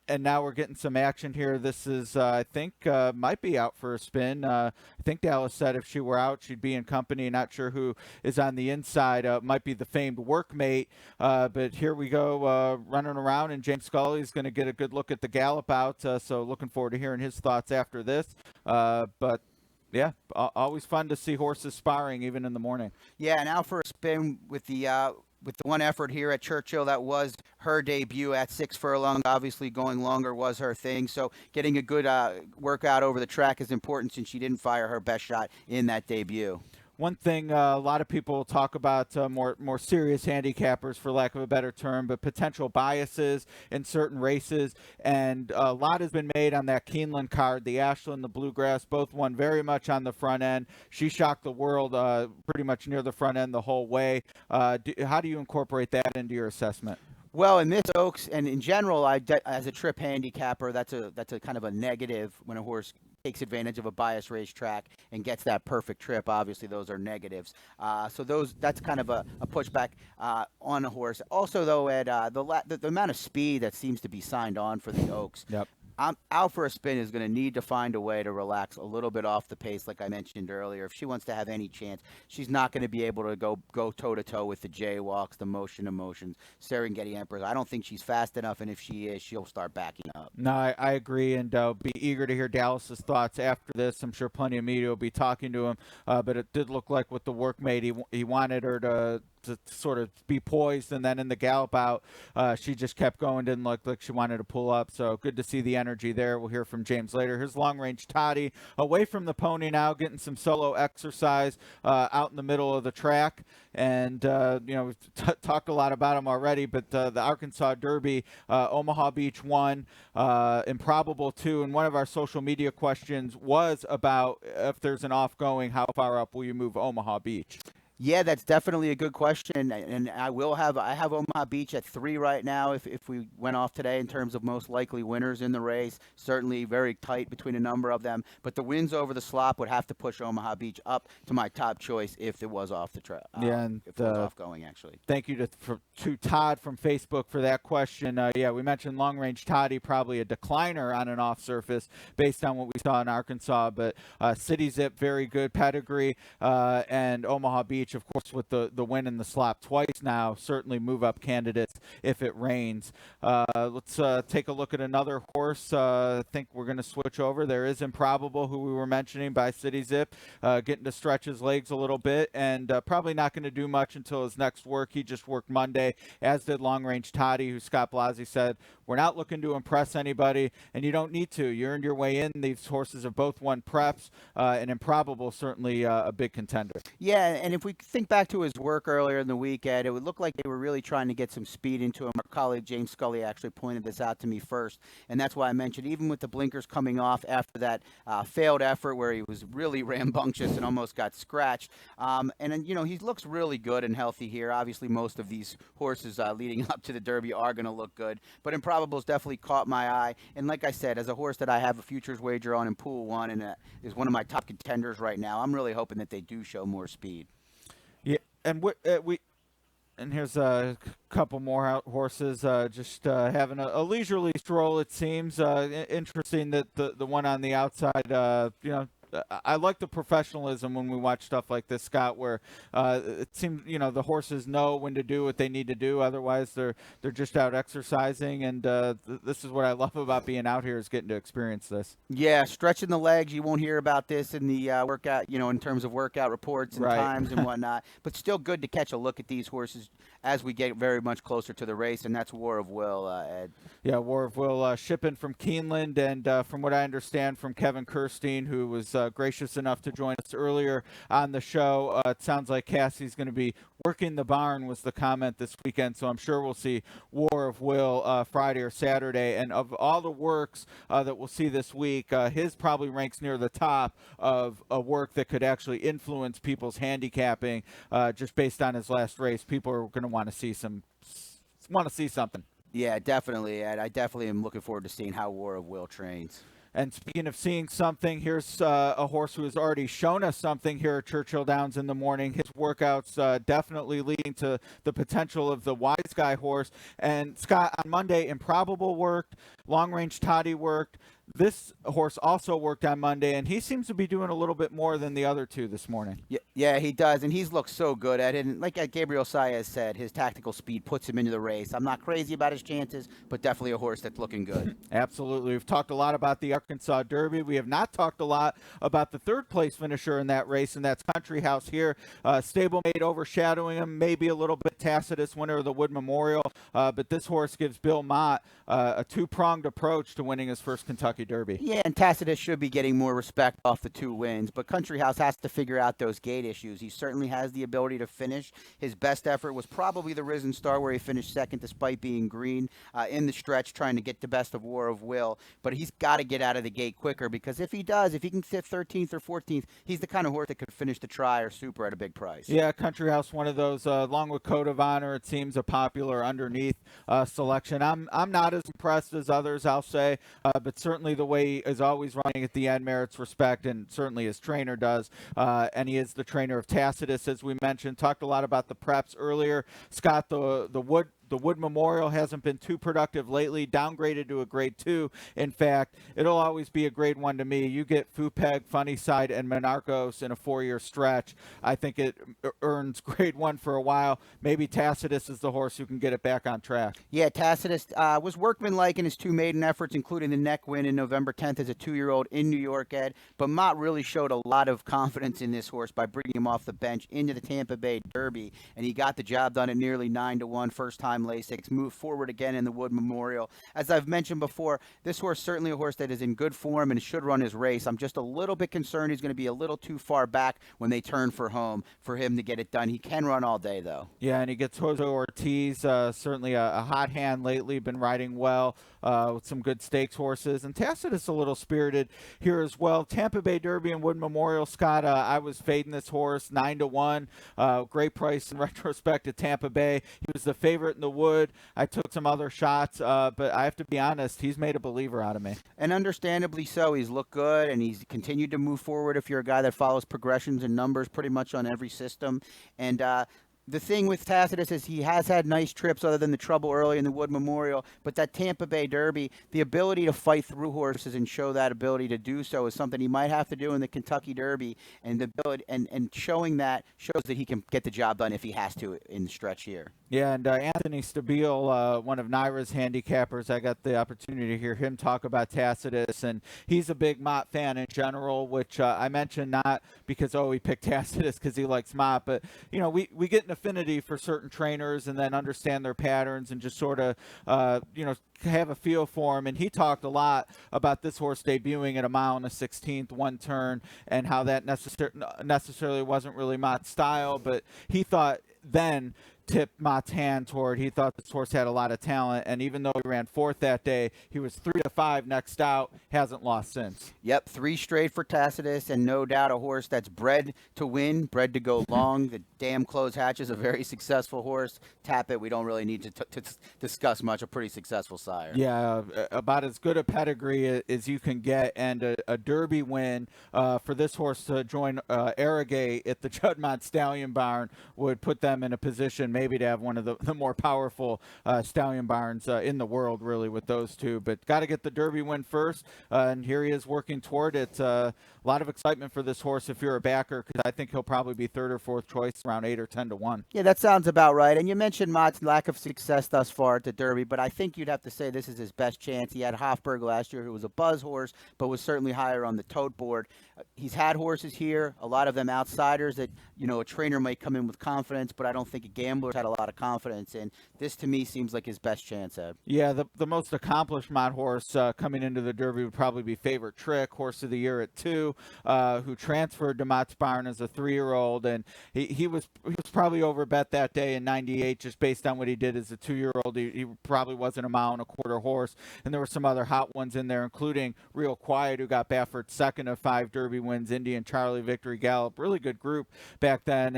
and now we're getting some action here. This is, I think, might be out for a spin. I think Dallas said if she were out, she'd be in company. Not sure who is on the inside. Might be the famed workmate. But here we go, running around, and James Scully is going to get a good look at the gallop out. So looking forward to hearing his thoughts after this. But yeah, always fun to see horses sparring even in the morning. Yeah, now for a spin with the one effort here at Churchill. That was her debut at 6 furlong. Obviously, going longer was her thing. So getting a good workout over the track is important since she didn't fire her best shot in that debut. One thing a lot of people talk about, more serious handicappers, for lack of a better term, but potential biases in certain races. And a lot has been made on that Keeneland card. The Ashland, the Bluegrass, both won very much on the front end. She shocked the world pretty much near the front end the whole way. How do you incorporate that into your assessment? Well, in this Oaks and in general, as a trip handicapper, that's a kind of a negative when a horse takes advantage of a biased racetrack and gets that perfect trip. Obviously, those are negatives. So that's kind of a pushback on a horse. Also, though, Ed, the amount of speed that seems to be signed on for the Oaks. Yep. Out for a Spin is going to need to find a way to relax a little bit off the pace, like I mentioned earlier. If she wants to have any chance, she's not going to be able to go toe-to-toe with the jaywalks, the motion emotions, Serengeti Emperors. I don't think she's fast enough, and if she is, she'll start backing up. No, I agree, and be eager to hear Dallas's thoughts after this. I'm sure plenty of media will be talking to him, but it did look like with the workmate, he wanted her to sort of be poised, and then in the gallop out, she just kept going, didn't look like she wanted to pull up. So good to see the energy there. We'll hear from James later. Here's Long Range Toddy, away from the pony now, getting some solo exercise out in the middle of the track. And we've talked a lot about him already, but the Arkansas Derby, Omaha Beach won, Improbable 2, and one of our social media questions was about if there's an off-going, how far up will you move Omaha Beach? Yeah, that's definitely a good question, and I have Omaha Beach at 3 right now. If we went off today in terms of most likely winners in the race, certainly very tight between a number of them. But the wins over the slop would have to push Omaha Beach up to my top choice if it was off the track. Yeah, and if it was off going actually. Thank you to Todd from Facebook for that question. Yeah, we mentioned Long Range Toddy, probably a decliner on an off surface based on what we saw in Arkansas, but City Zip, very good pedigree, and Omaha Beach, of course, with the win in the slop twice now, certainly move up candidates if it rains. Let's take a look at another horse. I think we're going to switch over. There is Improbable, who we were mentioning, by City Zip, getting to stretch his legs a little bit, and probably not going to do much until his next work. He just worked Monday, as did Long Range Toddy, who Scott Blasi said, we're not looking to impress anybody, and you don't need to. You earned your way in. These horses have both won preps, and Improbable certainly a big contender. Yeah, and if we think back to his work earlier in the weekend, it would look like they were really trying to get some speed into him. Our colleague James Scully actually pointed this out to me first, and that's why I mentioned even with the blinkers coming off after that failed effort where he was really rambunctious and almost got scratched. And then, he looks really good and healthy here. Obviously, most of these horses leading up to the Derby are going to look good, but Improbable's definitely caught my eye. And like I said, as a horse that I have a futures wager on in Pool 1 and is one of my top contenders right now, I'm really hoping that they do show more speed. Yeah, and and here's a couple more horses just having a leisurely stroll, it seems. Interesting that the one on the outside, I like the professionalism when we watch stuff like this, Scott, where it seems, the horses know when to do what they need to do. Otherwise, they're just out exercising, and this is what I love about being out here, is getting to experience this. Yeah, stretching the legs. You won't hear about this in the workout, in terms of workout reports and right. times and whatnot. But still good to catch a look at these horses as we get very much closer to the race, and that's War of Will, Ed. Yeah, War of Will shipping from Keeneland, and from what I understand from Kevin Kirstein, who was gracious enough to join us earlier on the show, it sounds like Cassie's going to be working the barn, was the comment this weekend, so I'm sure we'll see War of Will Friday or Saturday. And of all the works that we'll see this week, his probably ranks near the top of a work that could actually influence people's handicapping just based on his last race. People are going to want to see something. Yeah, definitely, Ed. I definitely am looking forward to seeing how War of Will trains. And speaking of seeing something, here's a horse who has already shown us something here at Churchill Downs in the morning. His workouts definitely leading to the potential of the Wise Guy horse. And Scott, on Monday, Improbable worked, Long Range Toddy worked. This horse also worked on Monday, and he seems to be doing a little bit more than the other two this morning. Yeah, he does, and he's looked so good at it. And like Gabriel Saez said, his tactical speed puts him into the race. I'm not crazy about his chances, but definitely a horse that's looking good. Absolutely. We've talked a lot about the Arkansas Derby. We have not talked a lot about the third-place finisher in that race, and that's Country House here. Stablemate overshadowing him, maybe a little bit. Tacitus, winner of the Wood Memorial, but this horse gives Bill Mott a two-pronged approach to winning his first Kentucky Derby. Yeah, and Tacitus should be getting more respect off the 2 wins, but Country House has to figure out those gate issues. He certainly has the ability to finish. His best effort was probably the Risen Star, where he finished second despite being green in the stretch, trying to get the best of War of Will. But he's got to get out of the gate quicker, because if he does, if he can sit 13th or 14th, he's the kind of horse that could finish the Tri or Super at a big price. Yeah, Country House, one of those, along with Code of Honor, it seems a popular underneath selection. I'm not as impressed as others, I'll say, but certainly the way he is always running at the end merits respect, and certainly his trainer does. And he is the trainer of Tacitus, as we mentioned. Talked a lot about the preps earlier. Scott, the Wood Memorial hasn't been too productive lately, downgraded to a grade 2. In fact, it'll always be a grade 1 to me. You get Fupeg, Funnyside, and Monarchos in a 4-year stretch. I think it earns grade 1 for a while. Maybe Tacitus is the horse who can get it back on track. Yeah, Tacitus was workmanlike in his 2 maiden efforts, including the neck win in November 10th as a 2-year-old in New York, Ed. But Mott really showed a lot of confidence in this horse by bringing him off the bench into the Tampa Bay Derby, and he got the job done at nearly 9-1 first time Lasix, moved forward again in the Wood Memorial. As I've mentioned before, this horse certainly a horse that is in good form and should run his race. I'm just a little bit concerned he's going to be a little too far back when they turn for home for him to get it done. He can run all day, though. Yeah, and he gets Jose Ortiz, certainly a hot hand lately, been riding well with some good stakes horses. And Tacitus a little spirited here as well. Tampa Bay Derby and Wood Memorial, Scott, I was fading this horse 9-1. Great price in retrospect at Tampa Bay. He was the favorite in the Wood. I took some other shots, but I have to be honest, he's made a believer out of me. And understandably so. He's looked good, and he's continued to move forward if you're a guy that follows progressions and numbers pretty much on every system. And the thing with Tacitus is he has had nice trips other than the trouble early in the Wood Memorial, but that Tampa Bay Derby, the ability to fight through horses and show that ability to do so is something he might have to do in the Kentucky Derby, and the ability and showing that shows that he can get the job done if he has to in the stretch here. Yeah, and Anthony Stabile, one of Naira's handicappers, I got the opportunity to hear him talk about Tacitus, and he's a big Mott fan in general, which I mentioned not because, he picked Tacitus because he likes Mott, but, we get an affinity for certain trainers and then understand their patterns and just sort of, have a feel for him. And he talked a lot about this horse debuting at a mile and a 16th, 1 turn, and how that necessarily wasn't really Mott's style, but he thought then tipped Mott's hand toward. He thought this horse had a lot of talent, and even though he ran 4th that day, he was 3-5 next out, hasn't lost since. Yep, 3 straight for Tacitus, and no doubt a horse that's bred to win, bred to go long. The Damn Close Hatch is a very successful horse. Tapit, we don't really need to discuss much. A pretty successful sire. Yeah, about as good a pedigree as you can get, and a Derby win for this horse to join Arrogate at the Juddmonte Stallion Barn would put them in a position maybe to have one of the more powerful stallion barns in the world, really, with those two. But got to get the Derby win first, and here he is working toward it. A lot of excitement for this horse if you're a backer, because I think he'll probably be 3rd or 4th choice, around 8 or 10-1. Yeah, that sounds about right. And you mentioned Mott's lack of success thus far at the Derby, but I think you'd have to say this is his best chance. He had Hofberg last year, who was a buzz horse, but was certainly higher on the tote board. He's had horses here, a lot of them outsiders that, a trainer might come in with confidence, but I don't think a gambler had a lot of confidence in. This, to me, seems like his best chance, Ed. Yeah, the most accomplished Mott horse coming into the Derby would probably be Favorite Trick, horse of the year at 2, who transferred to Mott's barn as a 3-year-old, and he was probably overbet that day in 98 just based on what he did as a 2-year-old. He probably wasn't a 1.25 mile horse, and there were some other hot ones in there, including Real Quiet, who got Baffert 2nd of 5 Derby wins, Indian Charlie, Victory Gallop, really good group back then.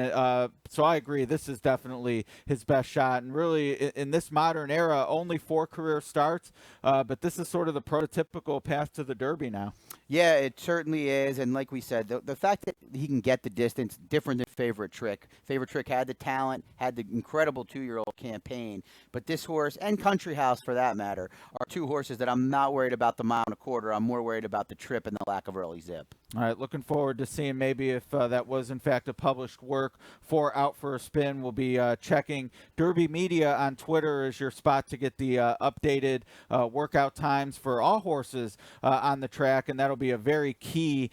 So I agree, this is definitely easily his best shot. And really, in this modern era, only 4 career starts, but this is sort of the prototypical path to the Derby now. Yeah, it certainly is. And like we said, the fact that he can get the distance, different than Favorite Trick. Favorite Trick had the talent, had the incredible 2-year-old campaign. But this horse, and Country House for that matter, are 2 horses that I'm not worried about the mile and a quarter. I'm more worried about the trip and the lack of early zip. All right, looking forward to seeing maybe if that was in fact a published work for Out for a Spin. We'll be checking Derby Media on Twitter as your spot to get the updated workout times for all horses on the track, and that'll be a very key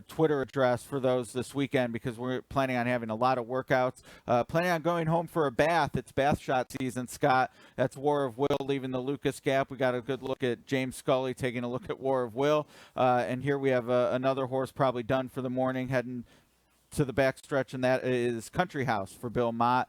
Twitter address for those this weekend because we're planning on having a lot of workouts. Planning on going home for a bath. It's bath shot season, Scott. That's War of Will leaving the Lucas Gap. We got a good look at James Scully taking a look at War of Will, and here we have another horse probably done for the morning heading to the backstretch, and that is Country House for Bill Mott.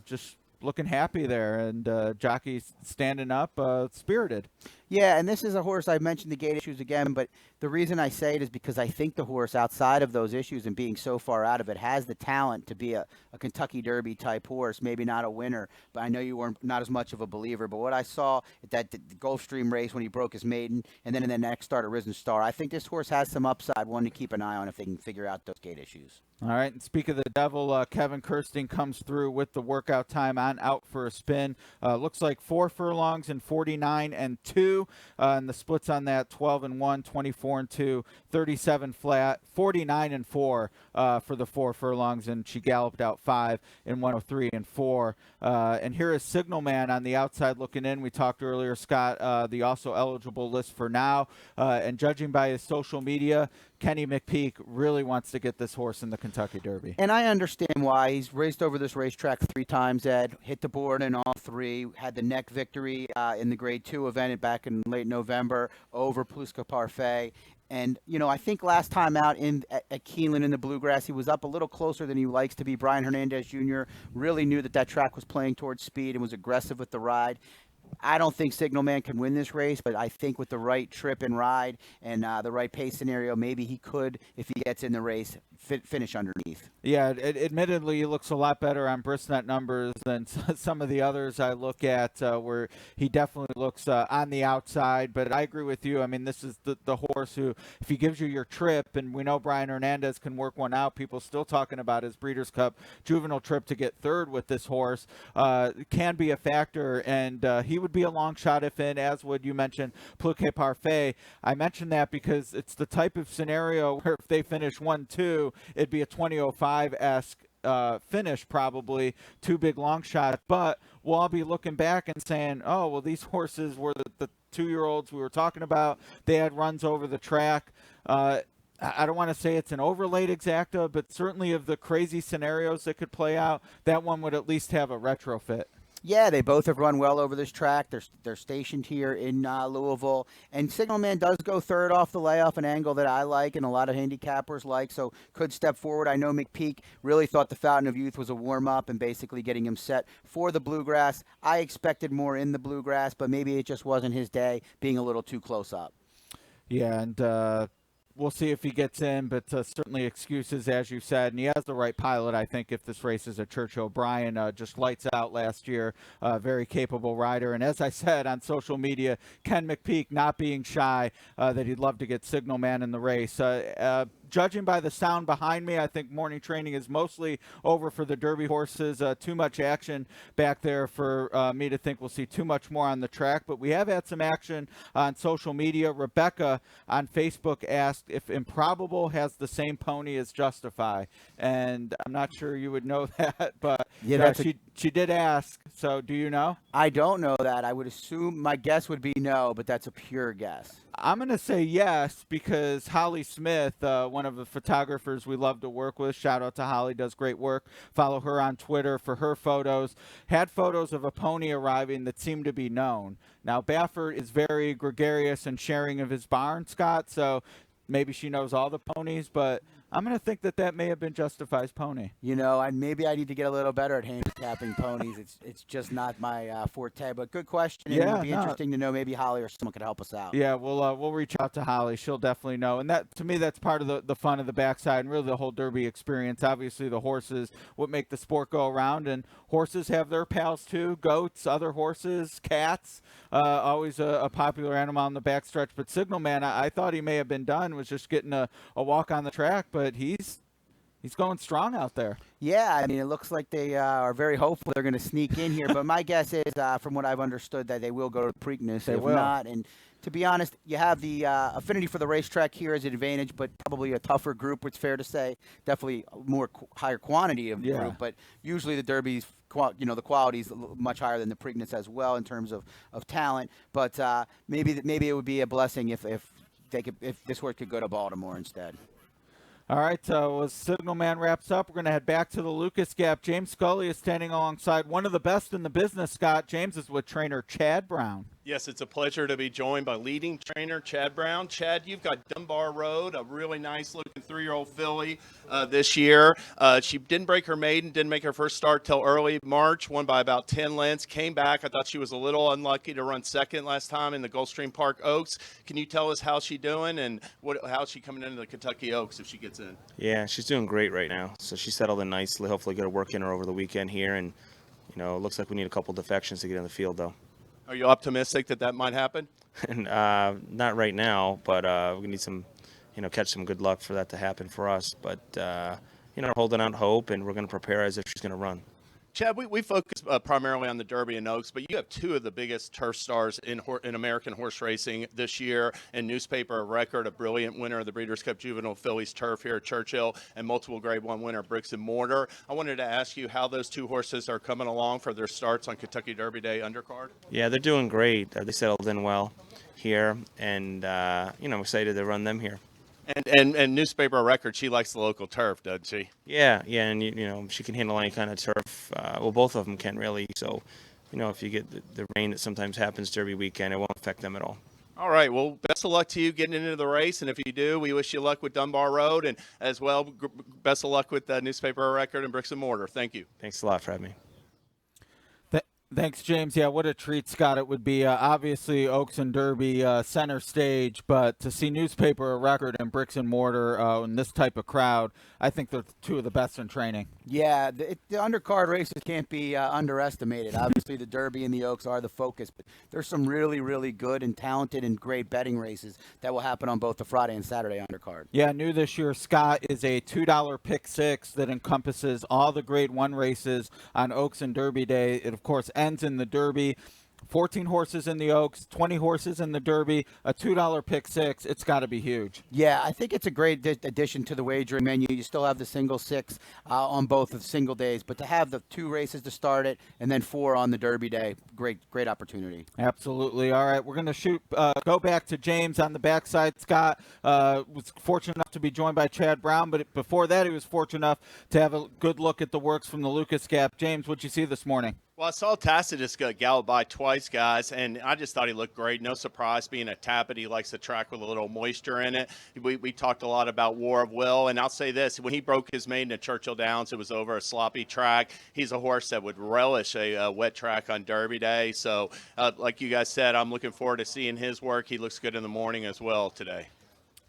Just looking happy there, and Jockey standing up, spirited. Yeah, and this is a horse, I've mentioned the gate issues again, but the reason I say it is because I think the horse, outside of those issues and being so far out of it, has the talent to be a Kentucky Derby type horse. Maybe not a winner, but I know you were not as much of a believer. But what I saw at that the Gulfstream race when he broke his maiden, and then in the next start at Risen Star, I think this horse has some upside, one to keep an eye on if they can figure out those gate issues. All right, and speak of the devil, Kevin Kirsting comes through with the workout time on Out for a Spin. Looks like 4 furlongs and 49 and 2. And the splits on that 12 and 1, 24 and 2, 37 flat, 49 and 4 for the 4 furlongs, and she galloped out 5 in 103 and 4. And here is Signalman on the outside looking in. We talked earlier, Scott, the also eligible list for now, and judging by his social media, Kenny McPeak really wants to get this horse in the Kentucky Derby. And I understand why. He's raced over this racetrack 3 times, Ed. Hit the board in all 3. Had the neck victory in the Grade 2 event back in late November over Pluska Parfait. And, you know, I think last time out at Keeneland in the Bluegrass, he was up a little closer than he likes to be. Brian Hernandez Jr. really knew that track was playing towards speed and was aggressive with the ride. I don't think Signalman can win this race, but I think with the right trip and ride and the right pace scenario, maybe he could, if he gets in the race, finish underneath. Yeah, admittedly, he looks a lot better on Bristnet numbers than some of the others I look at, where he definitely looks on the outside. But I agree with you. I mean, this is the horse who, if he gives you your trip, and we know Brian Hernandez can work one out, people still talking about his Breeders' Cup juvenile trip to get third with this horse, can be a factor, and he would be a long shot if in, as would, you mentioned, Pluquet Parfait. I mentioned that because it's the type of scenario where if they finish 1-2, it'd be a 2005-esque finish, probably 2 big long shots, but we'll all be looking back and saying, oh, well, these horses were the 2-year-olds we were talking about. They had runs over the track. I don't want to say it's an overlaid exacta, but certainly of the crazy scenarios that could play out, that one would at least have a retrofit. Yeah, they both have run well over this track. They're stationed here in Louisville. And Signalman does go third off the layoff, an angle that I like and a lot of handicappers like, so could step forward. I know McPeak really thought the Fountain of Youth was a warm-up and basically getting him set for the Bluegrass. I expected more in the Bluegrass, but maybe it just wasn't his day, being a little too close up. Yeah, and we'll see if he gets in, but certainly excuses, as you said. And he has the right pilot, I think, if this race is a Church O'Brien. Just lights out last year. Very capable rider. And as I said on social media, Ken McPeak not being shy, that he'd love to get Signalman in the race. Judging by the sound behind me, I think morning training is mostly over for the Derby horses. Too much action back there for me to think we'll see too much more on the track. But we have had some action on social media. Rebecca on Facebook asked if Improbable has the same pony as Justify. And I'm not sure you would know that, but yeah, she did ask. So do you know? I don't know that. I would assume, my guess would be no, but that's a pure guess. I'm going to say yes, because Holly Smith, one of the photographers we love to work with, shout out to Holly, does great work. Follow her on Twitter for her photos. Had photos of a pony arriving that seemed to be known. Now, Baffert is very gregarious and sharing of his barn, Scott, so maybe she knows all the ponies, but I'm going to think that may have been Justify's pony. Maybe I need to get a little better at handicapping ponies. It's just not my forte. But good question. And Yeah, it'd be interesting to know. Maybe Holly or someone could help us out. Yeah, we'll reach out to Holly. She'll definitely know. And that, to me, that's part of the fun of the backside and really the whole Derby experience. Obviously, the horses what make the sport go around, and horses have their pals too: goats, other horses, cats. Always a popular animal on the backstretch. But Signalman, I thought he may have been done. Was just getting a walk on the track, but he's going strong out there. Yeah, I mean, it looks like they are very hopeful they're going to sneak in here. But my guess is, from what I've understood, that they will go to the Preakness. If not, and to be honest, you have the affinity for the racetrack here as an advantage, but probably a tougher group, it's fair to say. Definitely more higher quantity of group, but usually the Derby's, the quality is much higher than the Preakness as well in terms of talent. But maybe it would be a blessing if this horse could go to Baltimore instead. All right, as Signalman wraps up, we're going to head back to the Lucas Gap. James Scully is standing alongside one of the best in the business, Scott. James is with trainer Chad Brown. Yes, it's a pleasure to be joined by leading trainer Chad Brown. Chad, you've got Dunbar Road, a really nice-looking 3-year-old filly this year. She didn't break her maiden, didn't make her first start till early March, won by about 10 lengths, came back. I thought she was a little unlucky to run second last time in the Gulfstream Park Oaks. Can you tell us how she's doing and how's she coming into the Kentucky Oaks if she gets in? Yeah, she's doing great right now. So she settled in nicely. Hopefully get a work in her over the weekend here. And, it looks like we need a couple defections to get in the field, though. Are you optimistic that might happen? Not right now, but we need some, catch some good luck for that to happen for us. But, we're holding out hope, and we're going to prepare as if she's going to run. Chad, we focus primarily on the Derby and Oaks, but you have two of the biggest turf stars in American horse racing this year, and newspaper of record, a brilliant winner of the Breeders' Cup Juvenile Fillies Turf here at Churchill, and multiple Grade 1 winner Bricks and Mortar. I wanted to ask you how those two horses are coming along for their starts on Kentucky Derby Day undercard. Yeah, they're doing great. They settled in well here, and, I'm excited to run them here. And newspaper record, she likes the local turf, doesn't she? Yeah, and she can handle any kind of turf. Well, both of them can really. So, if you get the rain that sometimes happens Derby weekend, it won't affect them at all. All right. Well, best of luck to you getting into the race, and if you do, we wish you luck with Dunbar Road, and as well, best of luck with newspaper record and Bricks and Mortar. Thank you. Thanks a lot for having me. Thanks, James. Yeah, what a treat, Scott, it would be. Obviously, Oaks and Derby center stage, but to see newspaper record and Bricks and Mortar in this type of crowd, I think they're two of the best in training. Yeah, the undercard races can't be underestimated. Obviously, the Derby and the Oaks are the focus, but there's some really, really good and talented and great betting races that will happen on both the Friday and Saturday undercard. Yeah, new this year, Scott, is a $2 pick six that encompasses all the Grade 1 races on Oaks and Derby Day. It, of course, ends in the Derby. 14 horses in the Oaks, 20 horses in the Derby, a $2 pick six. It's got to be huge. Yeah, I think it's a great addition to the wagering menu. You still have the single six on both of the single days, but to have the two races to start it and then 4 on the Derby day, great opportunity. Absolutely. All right, we're going to go back to James on the backside. Scott was fortunate enough to be joined by Chad Brown, but before that he was fortunate enough to have a good look at the works from the Lucas Gap. James, what'd you see this morning? Well, I saw Tacitus gallop by twice, guys, and I just thought he looked great. No surprise being a Tappet. He likes the track with a little moisture in it. We talked a lot about War of Will, and I'll say this. When he broke his maiden at Churchill Downs, it was over a sloppy track. He's a horse that would relish a wet track on Derby Day. So, like you guys said, I'm looking forward to seeing his work. He looks good in the morning as well today.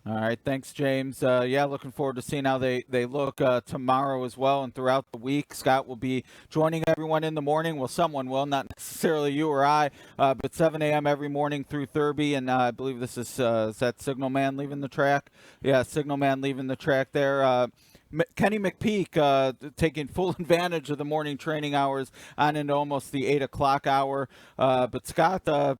All right, thanks, James. Looking forward to seeing how they look tomorrow as well and throughout the week. Scott will be joining everyone in the morning. Well, someone will, not necessarily you or I, but 7 a.m. every morning through Thurby, and I believe this is that Signalman leaving the track? Yeah, Signalman leaving the track there. Kenny McPeak taking full advantage of the morning training hours on into almost the 8 o'clock hour. But Scott,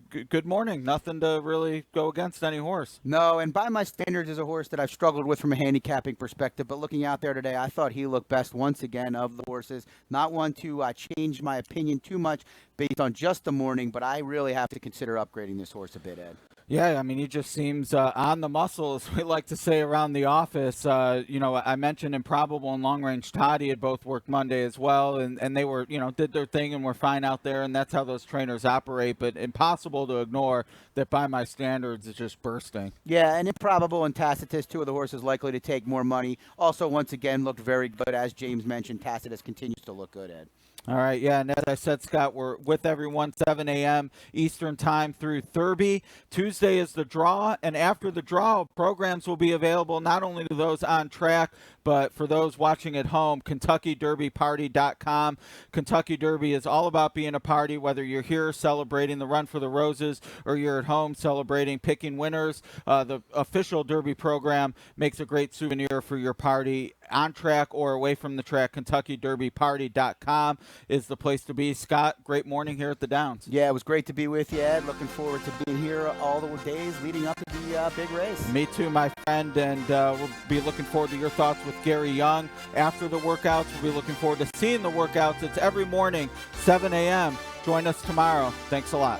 good morning. Nothing to really go against any horse. No, and by my standards is a horse that I've struggled with from a handicapping perspective, but looking out there today, I thought he looked best once again of the horses. Not one to change my opinion too much based on just the morning, but I really have to consider upgrading this horse a bit, Ed. Yeah, I mean, he just seems on the muscle, as we like to say around the office. I mentioned Improbable and Long Range Toddy had both worked Monday as well, and they were, did their thing and were fine out there, and that's how those trainers operate. But impossible to ignore that by my standards is just bursting. Yeah, and Improbable and Tacitus, two of the horses likely to take more money. Also, once again, looked very good. As James mentioned, Tacitus continues to look good, Ed. All right, yeah, and as I said, Scott, we're with everyone 7 a.m. Eastern time through Thurby. Tuesday is the draw, and after the draw, programs will be available not only to those on track, but for those watching at home, KentuckyDerbyParty.com. Kentucky Derby is all about being a party, whether you're here celebrating the Run for the Roses or you're at home celebrating picking winners. The official Derby program makes a great souvenir for your party on track or away from the track. KentuckyDerbyParty.com is the place to be. Scott, great morning here at the Downs. Yeah, it was great to be with you, Ed. Looking forward to being here all the days leading up to the big race. Me too, my friend, and we'll be looking forward to your thoughts with Gary Young after the workouts. We'll be looking forward to seeing the workouts. It's every morning, 7 a.m. Join us tomorrow. Thanks a lot.